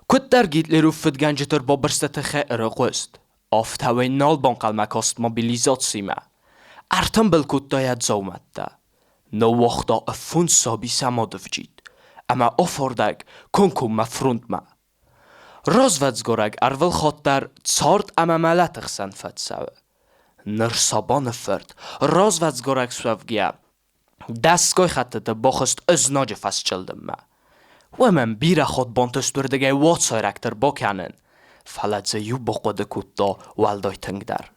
Կուտտար գիտլերու ֆդգանջտր բոբրստը խե ռղուստ, օֆթավեն նալ բանկալմակոստ մոբիլիզացիմա։ Արդեն բլկուտտայա ձոմատտա։ Նո վախտա ֆուն սաբի սամոդվջիտ, ամա օֆորդակ կոնկում մաֆրունտմա։ Ռոզված գորակ արվել խոտտար ցորտ ամամալատղսան ֆացավը։ Նրսաբանը ֆերտ, ռոզված գորակ սվավգիա, դասկոյ խատտը բոխստ ըզնոջը ֆասչլդմա։ Ոմեն բիրա խոտ բոնտստուր դգայ ոծորակտր բոքյանեն, ֆալածը յու բոխոդը կուտո վալդոյ թնգդար։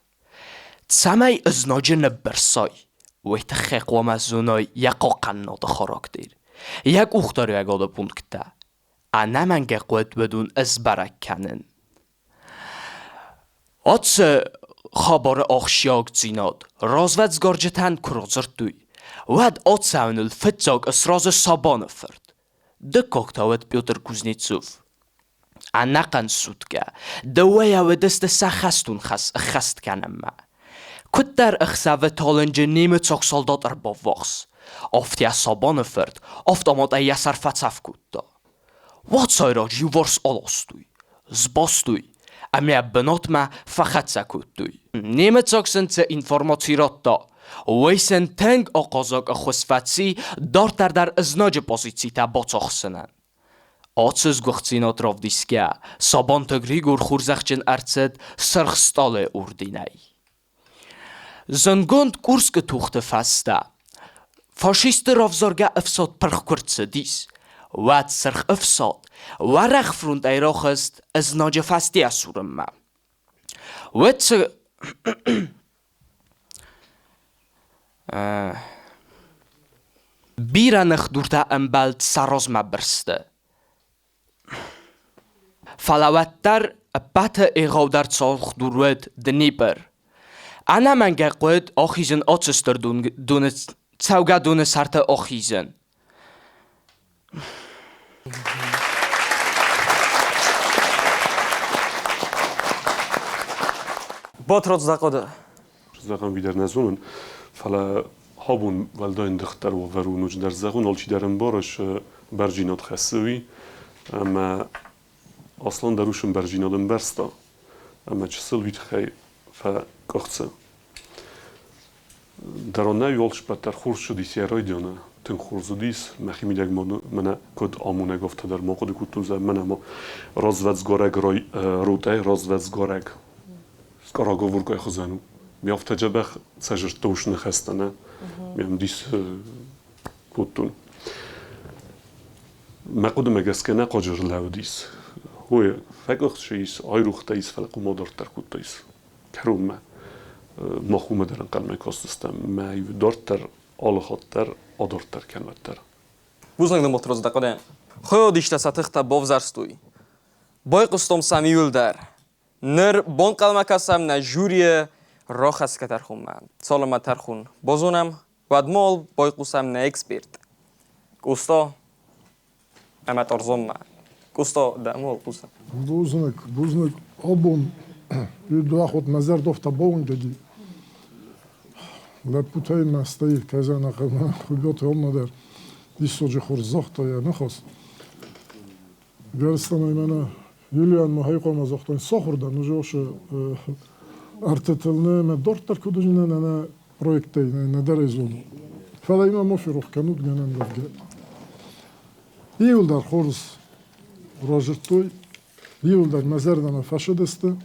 Ցամայ ըզնոջը նբրսոյ, ويت خيق ومزونوي يقوقن نوت خراكتير يك اختارو يقادا بونكتا انا من قوت بدون ازبرك كنن اتس خبر اخشياك زيناد رازوات زگارجتن كروزرتوي واد اتساون الفتزاق اسراز سابان فرد دكوكتاوت بيوتر كوزنيتسوف انا قن سودكا دويا ودست سخستون خست کنم ما Kutter اخساوه تالنجه نیمه چاک سالدات با وقس. افتی از سابان فرد. افت آماد ای یسر فتسف کتا. وات سایراج یوورس آلاستوی. زباستوی. امی بنات ما فقط سکوتوی. نیمه چاک سنت اینفورماتیرات دا. ویسن تنگ آقازاک خسفتسی دارتر در ازناج پازیتی تا باچاخسنن. آتسز گوختینات راف دیسکه. سابان تگریگور خورزخچن ارچد سرخستال اردینای. زنگوند کورس گتوخت فسته. فاشیست رافزارگه افساد پرخورتسه دیس. واد سرخ افساد. ورخ فروند ایراخ است از ناج فستی اسورم ما. واد بیرانخ دورتا امبالد سراز ما برسته. فلاوتتر بات ایغاو در چالخ دوروید دنیپر. انا من قوت آخیزن آتستر دونه چوگا دونه سرت آخیزن. باترات زقاده. زقان ویدر نزونن فلا هابون والداین دختر و ورونوج در زقون آلچی درن بارش برجینات خسوی اما اصلا دروشن برجینادن برستا اما چه سلویت خی فکاخته در آن یالش بدتر خورد شدی سیارای دیانه تن خورزودیس مخی میدگ من کد آمونه گفته در ما خود کتون زد من اما رازوزگارگ روتای رازوزگارگ سکاراگو ورگای خزانو میافته جبخ سجر توش نخسته نه میم دیس كوتون ما قدم جسكنا قجر لاوديس هو فقط شيء أيروح تيس فلقو مادر تركوتيس كروم ما مخوم درن قلم كاستستم ما يدارتر آل خاطر آدارتر کنوتر بوزنگ دم مطرز دقیقاً خود دیشت ساتخت باوزارستوی بای قستم سامیول در نر بان قلم کسم نجوری راه است کتر خون من سالم تر خون بازونم ودمال بای قسم نه اکسپرت قستا امت ارزم من قستا دمال قسم بوزنگ آبون دو خود نظر دفت باون جدی لپوتای مستی که زن خدمت خوبیات هم ندار دیسوجی خورزاخت یا نخواست گرستم ایمانه یولیا محیقا مزاختان ساخورده نجاش Æртытылны мен дорттар кудужина на проекте на зарисовки. Фала има мофирух канут генен гавге. Иулдар хорс рожертой, иулдар мазердана фашидесте.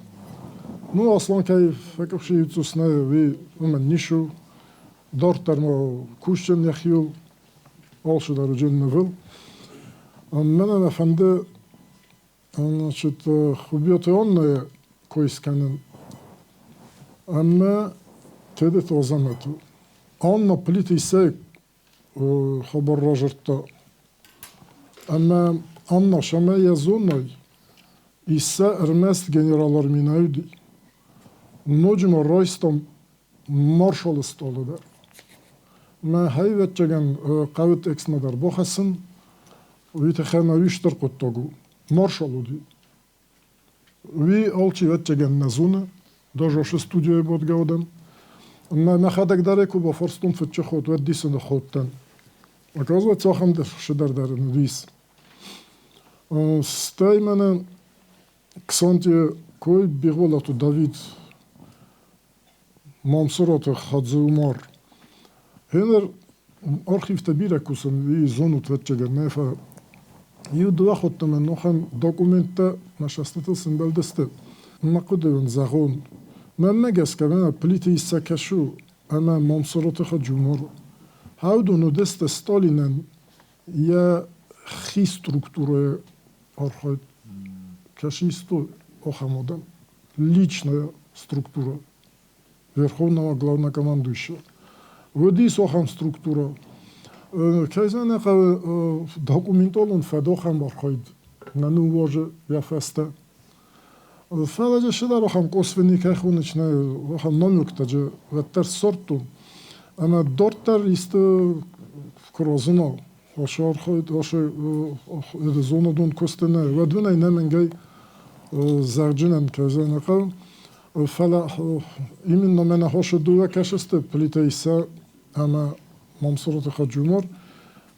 Ну аслан кай факши юцусна ви умен нишу дорттар мо кушчен яхил алшудар жөннөвül. Мен efendi значит хубиоты онны койсканын اما تدت وزمتو آن پلیت ایسه خبر راجرتا اما آن شما یزونای ایسه ارمست گنرالار مینایدی نوجم رایستم مارشال استاله در ما هایوت جگن قوت اکس ندار بخسن ویت خیمه ویشتر قطعگو مارشالو دی وی آلچی ویت جگن نزونه даже още студио бод гауден на хадак дареку ба форстун фитче ход вед дисе на ходтен оказва цохам да шедар дар на дис стай мене ксанти кой бигола ту Давид мамсурат хадзе умар хенер архив табира кусен и зону твече гернефа ю два ходтен нохам документа на шастатыл симбелдесте نقدون زغون من نجس كمان بليتي سكشو أنا ممصرته جمهور هاودو ندست ستالينن يا خي структура архайт кашисто охамодан личная структура верховного главнокомандующего водис охам структура кайзана документалон фадохам архайт нану воже я феста فعلا شده رو هم قصفنی که خونش نه رو هم نمیکته جا و تر سرتون اما دورتر است کرازنا آشار خواهد آشار ادزونه دون کسته نه و دونه نمینگی زرجنن که زنه که فعلا ایمین نمینه هاش دوه کشسته پلیت ایسا اما ممصورت خود جمهور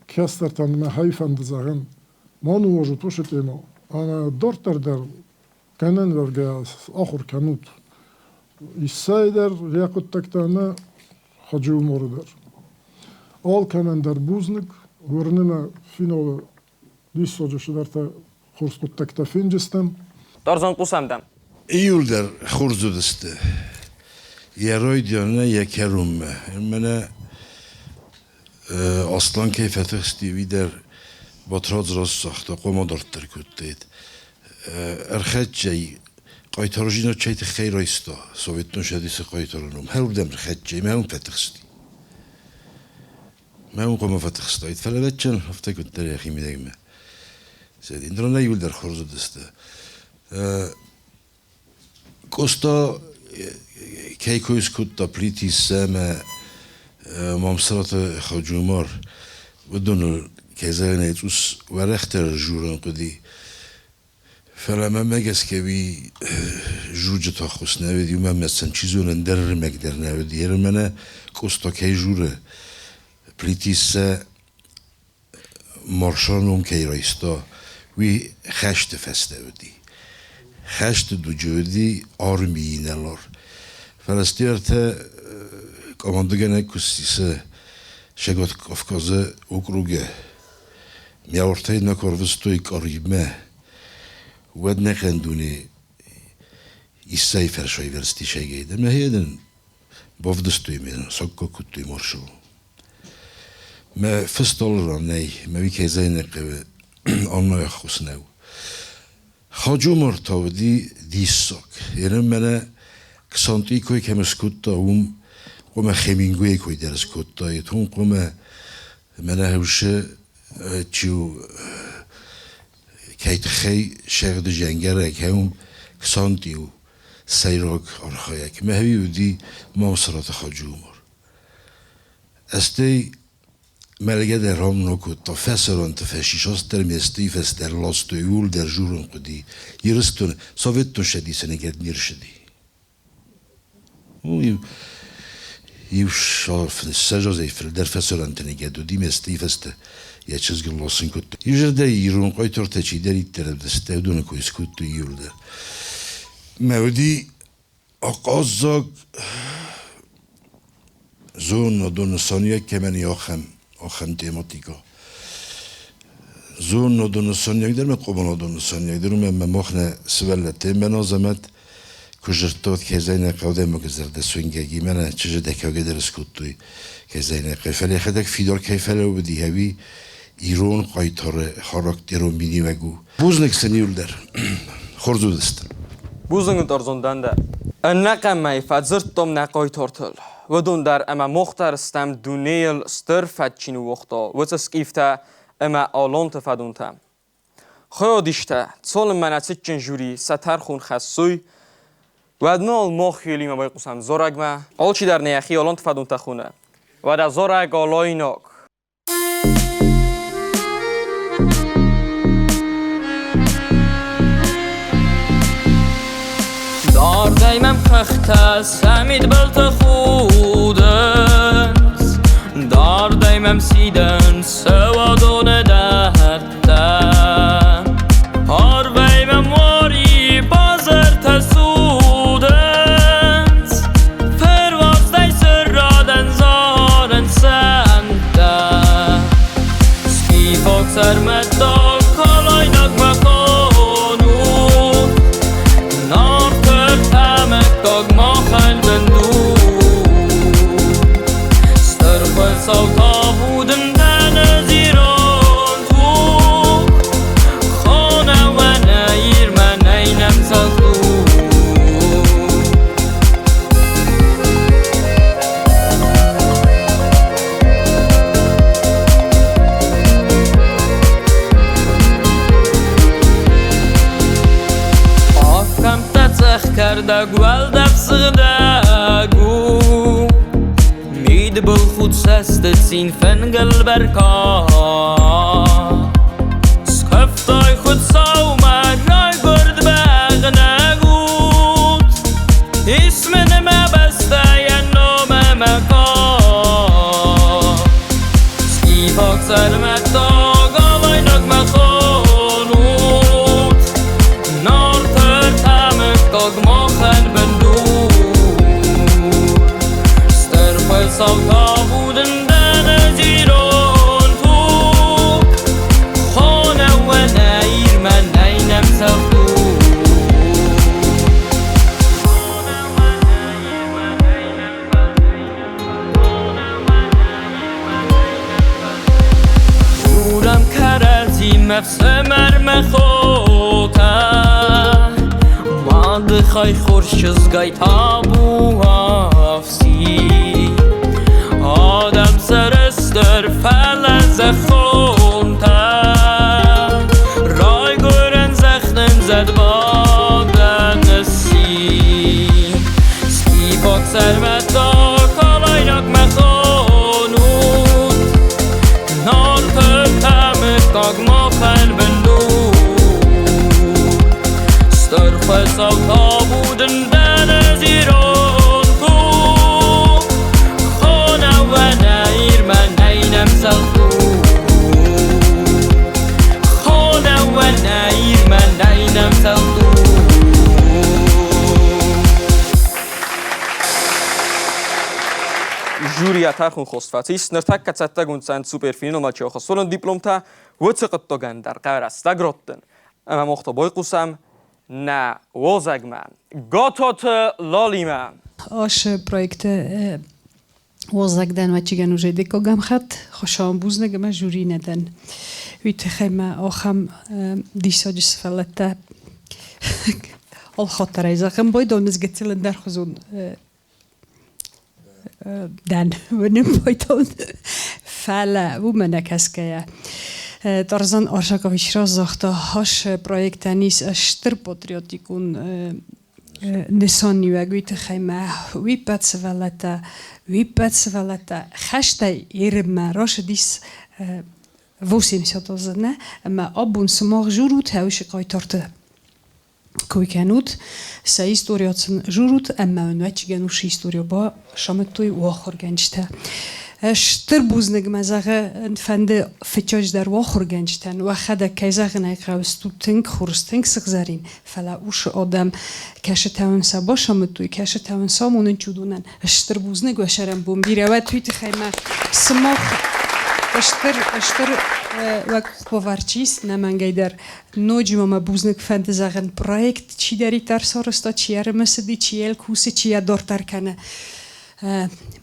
کستر تنمه حیفند زغن ما نواجه توشت ایما اما دورتر در کنن ورگه آخر کنود ایسای در ریاقت تکتانه خجو مورد در آل کنن در بوزنک ورنمه فینال دیس سوچه شدر تا خورسکت تکتا فینجستم دارزان قسم دم ایول در خورزو دسته یه روی دیانه یک رومه منه aslan keyfəti istəyir der batraz raz saxta qomadortlar kötdəyid. Ərxətcəy qaytarıcına çəydi xeyra ista. Sovetun şədisi qaytarınım. Hər dem ərxətcəy mən fətix istəyir. Mən qoma fətix istəyid. Fələvətcən hafta kötlər yaximi dəymə. Sədin drana yul der xorzu dəstə. Kosta keykoyuz kutta pliti səmə ممصرات خجومار بدون كذا نيتوس ورختر جوران قدي فلما مجس كبي جوجة تخص نبدي وما مثلا چیزون اندر مقدر نبدي يرمنا كوستا كي جورة بليتيس مارشانوم كي رايستا وي خشت فسته بدي خشت دو جودي آرمي نلار فلستيرته Komandogene kustise Шегот Kafkazı okruge Miaortay na korvustoy karibme Wed nekenduni İssay ferşoy versti şegeyde Mehiyeden Bovdustoy men Sakko kuttoy marşo ما فستول راني ما بيك زين قوي أنا يخصناو خاجو مرتودي ديسك يعني منا كسانتي كوي كمسكوتا قوم خمينجوي كوي درس كوتا يتون قوم منا هوش تشو كيت خي شغل جنگره كهم كسانتيو سيروك أرخايك ما هي ودي مواصلات خاجومر استي ملگه در هم نکود تا فسران تفشیشاست در مستیفست در لاستویول در جورن قدی یرستون سویتون شدی سنگرد نیر شدی یو شارف سجاز ایفر در فسران تنگرد و دی مستیفست یه چیزگی لاسن کد یوجر در ایرون قای تورتا چی در ایت طرف دسته دونه کویس کد تو یول در مودی آقازاق زون ندون سانیه که من آخم تیماتیکا زون ندون سانیه در من قبل ندون سانیه در من مخن سوالته من آزمت کجرتات که زین قاده مگذرد سوینگی من چه دکاگه درس کتوی که زین قفله خدک فیدار کیفله و بدی هوی ایران قایتار خاراکتر و مینی وگو بوزنک سنیول در خورزود است بوزنگ ترزندن ده النقم میفت زرتم نقای ترتل و دون در اما مختار استم دونیل سترفت چینو وقتا و تسکیفته اما آلان تفدونتم خیادیشته سال منعصد جنجوری ستر خون خسوی و ادنال ما خیلی ما باید قسم زارگ ما آل چی در نیخی آلان تفدونته خونه و در زارگ آلای ناک داردايمم خخته سمید بلت خودنس داردايمم سیدن سوادون دهتن هارویمم واری بازر تسودنس پروازدای سرادن زارن سنده سکی فاک سرمدار کالای نک مکانو نار تاگ ما خندن دو سترخ سوتا بودن دن زیران تو خانه و نیر من اینم سلطو آفکم تتخ کرده گوال دفسغدگو مید بل خود سست سین فنگل برکا سکفتای خود ساومد رای گرد بغنگود اسم نمه بسته یا نام مکا سکی پاک سرمتا گالای نک مخانود نار تر تمک تاگ ما خن بندود سترخ سوتا بودن دن زیران تو خانه و نیر من نینم سفتو جورم کرتی مفسمر مخوته ماد خای خورشز گای تابو هفسی آدم سرستر فلز خونته رای گرن زخنن زد بادن نسی سکی پاک سرمتا کالای نک مخانود نار تمک تاگ ما خن بندود سترخ سوتا بودن دن زیران تو خانه و نیر من نینم سلطو خانه و نیر من نینم سلطو جوري تارخون خصفتيس نرتك كتستجون سان سوبر فينال ماتش خصوصا دبلومتا وتقطعن در قرار استقرتن اما مختبای قسم نه وزگمن گاتات لالیمن Aš projekte وزگدن و چیگن وجه دکاگم خط خوشام بوز نگم جوری ندن ویت خیمه آخم دیسا جس فلتا الخاطر ایزاقم باید آنز گتیلن در خزون دن ونم باید آن فعلا و منک هست که ترزن آرشاکاویش را زاخته هاش پرویکت نیست اشتر پاتریوتیکون نسانی و گویت خیمه ویپت ولتا خشته ایرم راش دیس وسیم ساتازنه اما آبون سماغ جوروت هاوش قایتارت کوی کنود سه هیستوریاتن جوروت اما اونوچ گنوش هیستوریا با شامتوی و آخر گنجته اشتر بوز نگمزاغه فنده فتاج در واخر گنجتن و خدا کیزاغ نایقاوستو تنگ خورستنگ سخزارین فلا اوش آدم کشه تاون سبا شامتوی کشه تاون سامونن چودونن اشتر بوز نگو اشرم بوم بیره و توی تخیمه سماخ اشتر و پاورچیست نمانگی در نوجی ما بوز نگ فنده زاغن پرویکت چی داری تر سارستا چی ارمسدی چی الکوسی چی دارتر کنه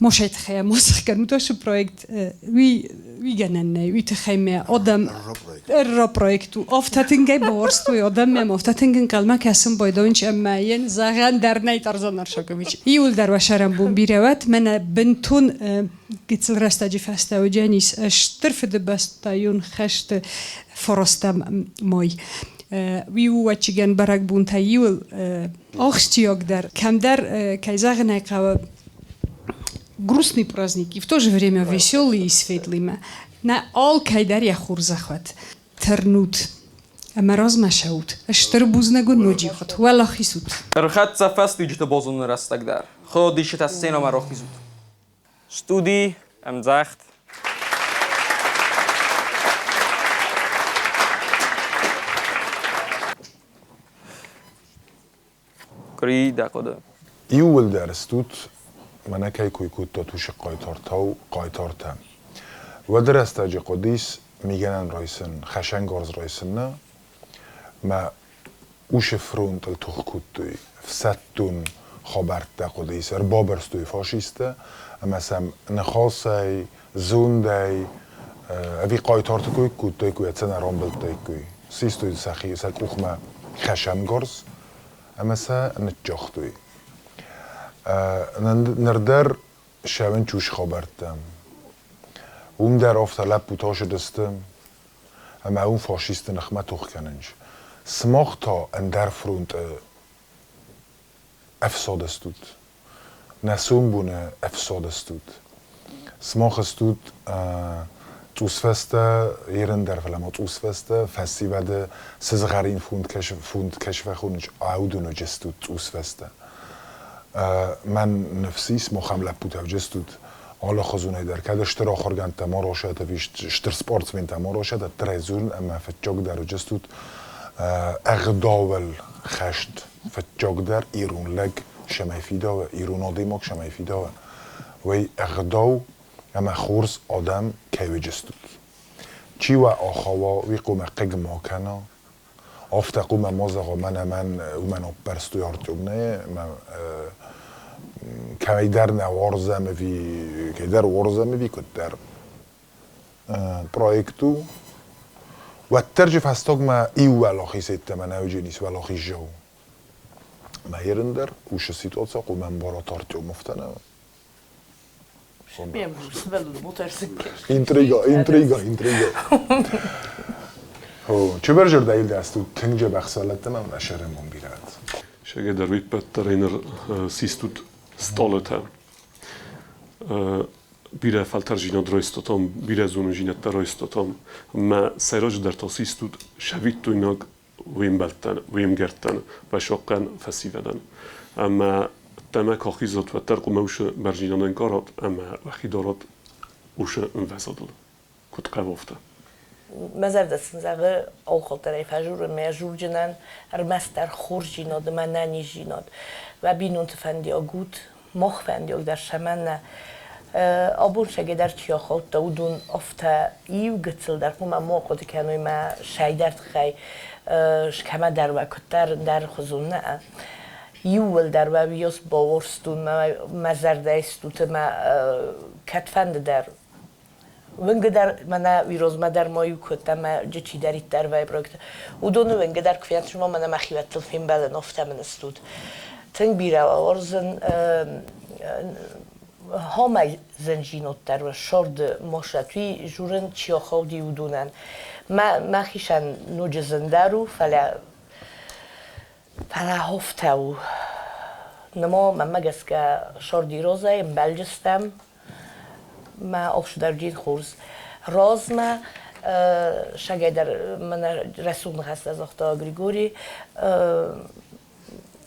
مشهد خیلی موسیقی کنم توش پرویکت وی گنن وی تخیمه آدم را پرویکتو افتادنگی باورستوی آدم میم افتادنگن کلمه کسیم بایدونچ امین زغن در نیتارزان نرشاکویچ ایول در وشرم بوم بیروت من بنتون گیتل رستاجی فسته و جنیس اشترف دبستایون خشت فرستم مای ویو وچیگن برگ بون تایول آخشتیاگ در کم در کیزاغ نیقاو грустный праздник и в то же время веселый и светлый. На all кайдар я хур захват. Тернут. Мороз машаут. Штыр бузнагу ноджи хот. Вала хисут. Рхат зафаст иджт бозун растагдар. Ход ишт ассена марохизут. Студи амзахт. Кри дакода. Иул درستوت من کی کوی تا توش قایتارتم و درست اجی قدیس میگنن رایسن خشنگ آرز رایسن نه ما اوش فرونت التوخ کتوی فستون خبرت دا قدیس بابرستوی فاشیسته اما سم نخواسی زوندی اوی قایتارت کوی کتوی کوی اتسن ارام بلتای کوی سیستوی سخی سک اوخما خشنگ آرز اما سا نتجاختوی نردر شبن چوش خبرتم اون در آفتالب بوتاش دستم اما اون فاشیست نخمه توخ کننج سماخ تا اندر فرونت افساد استود نسون بونه افساد استود سماخ استود توسفسته ایرن در فلما توسفسته فسی بده سزغرین فوند کشف خونج آودونو جستود توسفسته من نفسیس مخم لپوت او جستود حالا خزونه در کد اشتر آخر گند تما راشد اشتر سپورتس من تما راشد ترزون اما فتجاگ در جستود اغداول خشت فتجاگ در ایرون لگ شمای فیدا و ایرون آدیماک شمای فیدا و اغداو اما خورس آدم که جستود چی و آخوا وی قوم قگ ماکنا آفت قوم مازغا من برستوی آرتیوبنه که در نوارزم وی که در وارزم وی کد در پرویکتو و ترجف هستاگ ما ایو ولاخی سیت من اوجی نیست ولاخی جو ما هیرندر وش سیتواتسا قوم بارات آرتیوب مفتنه اینتریگا چه برجر دایل دستو تنجه بخسالت من نشرمون بیرد شاید در ویپت ترینر سیستود stolete bire faltarjina drojstotom, bire zunujina tarojstotom, ma sajroj در تاسیستود شوید تو ایناگ ویم گرتن و شاقن فسیودن اما تمه کاخیزات و ترق موش برجینان انکارات اما وقتی دارات اوش انوزادل کت قوافته مزرد سنزاغه او خاطره فجور میجور جنن ارمستر خور جیناد منانی جیناد و بینون تفندی آگود مخ فندی آگ در شمن آبون شگه در چیا خود دودون افتا ایو گتل در پوم ما قد کنوی ما شایدرد خی شکمه در وقت در خزون نه یول در و بیاس باورستون ما زردایستوت ما کتفند در ونگ در من ویروز ما در مایو کت ما جچی دارید در وای پروژه و دونو ونگ در کفیت شما من مخیوت تلفیم بله نفته من استود تنگ بیرا آورزن همه زنجینات در و شرد ماشتوی جورن چیا خودی و دونن ما خیشن نوجزن دارو فلا هفته و نما من مگس که شردی روزه بلجستم ما آخش در جین خورز راز ما شگه در من رسول هست از اختا گریگوری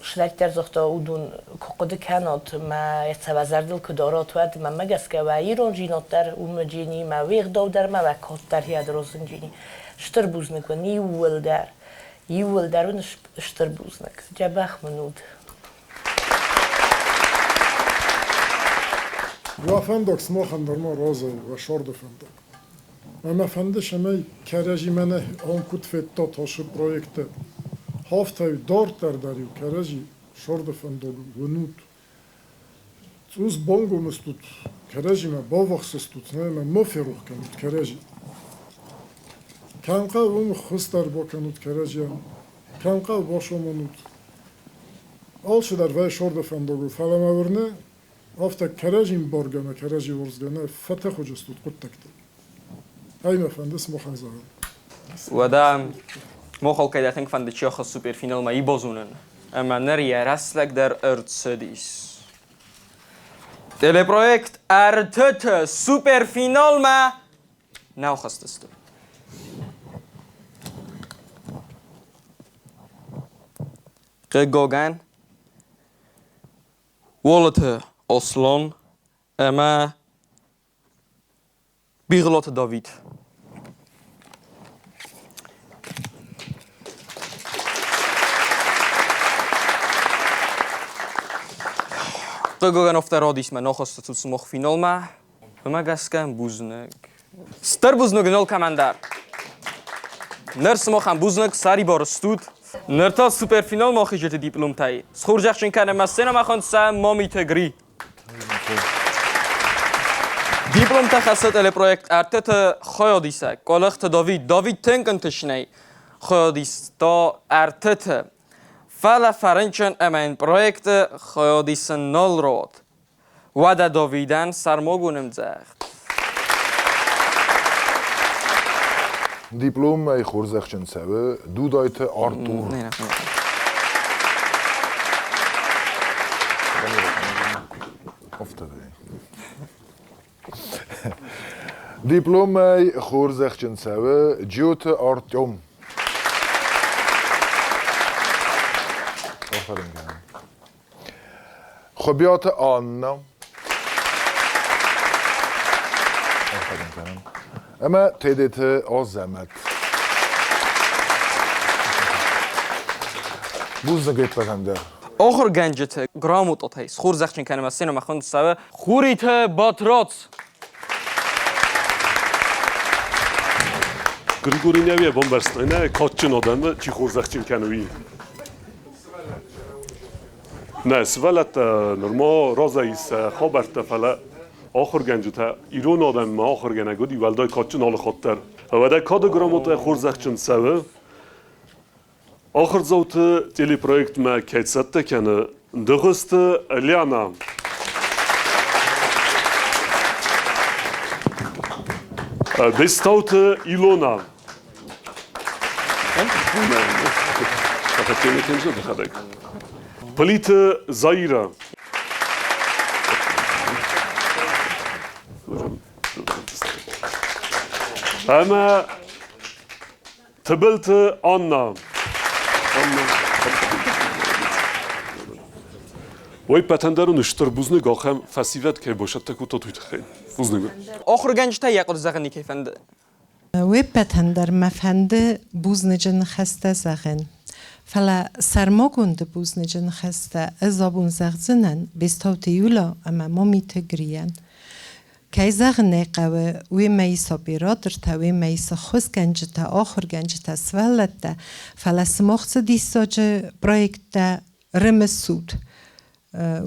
شدت در زختا اودون کقد کنات ما یتوازردل کدارات ود ما مگس که و ایران جینات در اون جینی ما ویغ داو در ما و کات در هیاد روزن جینی شتر بوزنک و نیول در یول درون شتر بوزنک جبخ منود و فندق سماخن در ما رازه و شرد فندق اما فنده شمای کرجی منه آن کت فتا تاش پرویکت هفته دارت در داریو کرجی شرد فندق ونود اوز بانگو مستود کرجی ما باوخس استود نه ما مفروخ کنود کرجی کنقا اون خستر با کنود کرجی کنقا باشو منود آلش در وای شرد فندق فلم ورنه هفته کرجیم بارگانه کرجی ورزگانه فتح خوش استود قد تکته این فندس مخنزارم و دا موخال که داتنگ فند چیاخ سوپر فینال ما ای بازونن اما نریه رسلک در æرtытە دیس تله پرویکت æرtытە سوپر فینال ما نو خستستو قگاگن ولت Oslan اما بیغلات داوید قگاگن افته رادیس من نخواسته تو سمخ فینال ما و ما گسکم بوزنگ ستر بوزنگ نال کمندر نر سمخ هم بوزنگ سری بارستود نرتا سوپر فینال ما خیجت دیپلوم تایی سخور جخشن کنه مسته نمخوان سه مامیته گری دیپلم تخصص ال پروژه æرtытە خیادیسه کالخت داوید تنکن تشنی خیادیس تا æرtытە فعلا فرنچن امین پروژه خیادیس نال رود و دا داویدن سرماگونم زخت دیپلم ای خورزخچن سوه دو دایت آرتور افتاده دیپلم ای خورزخچن سوه جیوت آرتیوم آفرین کنم خبیات آنا آفرین کنم اما تیدیت آزمت بوز نگیت بزنده آخر گنجت گراموت آتایس خور زخچن کنم از سینو مخوند سوه خوریت باترات گریگوری نویه بامبرستانه کاتچن آدم چی خور زخچن کنوی نه سوالت نرما رازاییس خابرت فلا آخر گنجت ایران آدم ما آخر گنگودی ولدای کاتچن حال خاطر و در کاد گراموت خور زخچن سوه آخر زوت تلی پروژه ما کیست کنه دغست لیانا Бестауты Юлия. Мамиты Грийы. Ama tıbıltı anna. Oy patendarun iştir buznu gaham fasivet ki boşatta kutu tuytxin. Buznu. آخر گنج تا یقود زغنی کیفنده وی پتندر مفنده بوزنجن خسته زغن فلا سرماگونده بوزنجن خسته ازابون زغزنن بستauты Юлия اما Мамиты Грийы که زغنه قوه وی میسا بیرادر تا وی میسا خوز گنج تا آخر گنج تا سولت تا فلا سماخت دیساج پرویکت تا رمسود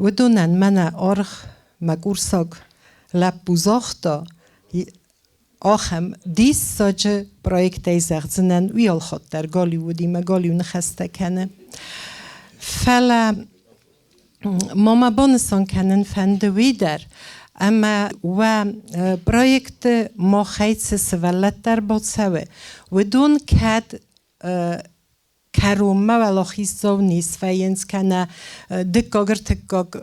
و دونن من آرخ مگورساگ لب بوزاختا آخم دیس ساجه پرویکت ایزغزنن ویال خود در گالیودی مگالیو نخسته کنه فلا ماما بانسان کنن فندوی در اما و پرویکت ما خیلی سوالت در بود سوه و دون کد کرومه ولاخیز زو نیست و ینز کنه دکاگر تکاگ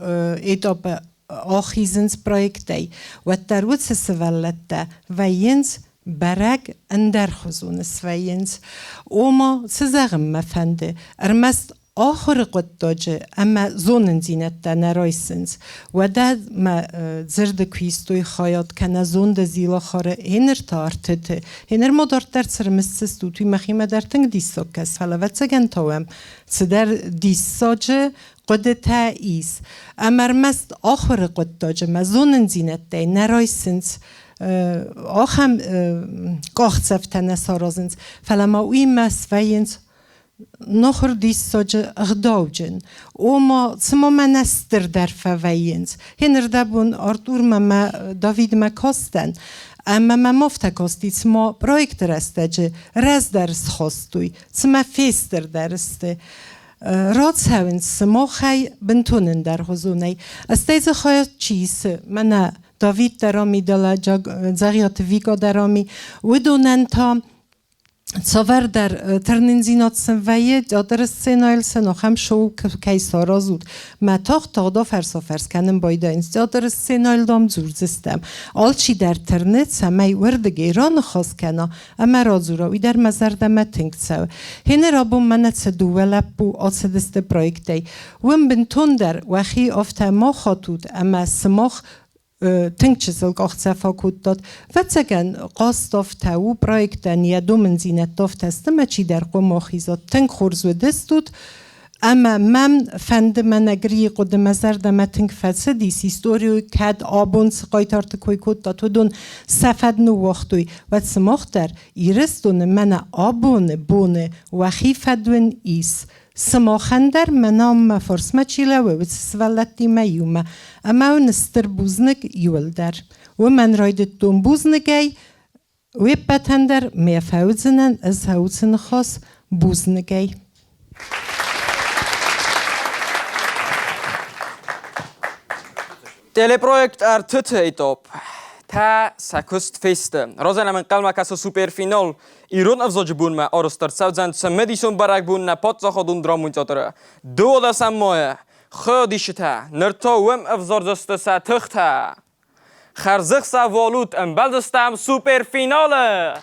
ایتاب آخیزنز پرویکتی و در ود سوالت و ینز برگ اندر خزونس و ینز اوما سزاغم مفنده ارمست آخر قد داجه اما زونن زینت دا نرایسنز و دا ما زرد کویستوی خایات کنه زون دا زیلا خاره هنر تا ارتته هنر ما دارت در سرمستستو توی مخیمه در تنگ دیسا کس فلا و چگن تاوم چه در دیسا جه قد تا ایس اما ارمست آخر قد داجه ما زونن زینت دا نرایسنز آخم گاخت سفتنه سارازنز فلا ما اوی مسوینز نخور دیس ساجه اغداوجن اوما سما منستر در فوینز هنر دبون آرتور ما داوید مکاستن اما ما مفتکاستی سما پرویکت رسته رز درست خواستوی سما فیستر درسته راد هاونز سما خی بنتونن در حضونه استیز خواهد چیز من داوید درامی دالا زغیات ویگا درامی و دونن تا سوار در ترنینزینات سنویه جادر سنایل سناخم شو که سارا زود متاخ تادا فرسافرس کنم بایده اینز جادر سنایل دام زور زستم آلچی در ترنت سمی ورده ایران خواست کنا اما رازوراوی در مزرده متنگ سو هنه رابو منت سدوه لپو آسدست پرویکتی وم بنتون در وخی افته ما خاتود اما سماخ تنگچزل گاخت صفا کود داد و تگن قاست دافت او پرویکتن یا دومن زینت دافت استمه چی در قوم آخیزاد تنگ خورز و دستود اما من فند من گری قدم مزر دم تنگ فسدی سیستوریو کد آبون سقای تارت کوی کود داد و دون سفد نو وقتوی و سماخت در ایرستون من آبون بونه و خیفدون ایس سماخندر منام فرسمه چیله و سوالتی میومه اما اون استر بوزنگ یول در و من رایدت دون بوزنگی و بتندر میفوزنن از هاوزن خاص بوزنگی Teleprojekt Ærtытъ этап تا سکست فیسته رازن من قلمه کسا سوپر فینال ایران افزاج بون ما آرستر سوزن سمدیشون برگ بون نپات زخادون درامون جاتره دو دست مایه خودیشته نرتا وم افزار دسته سا تخته خرزخ سا والوت ام بلدستم سوپر فیناله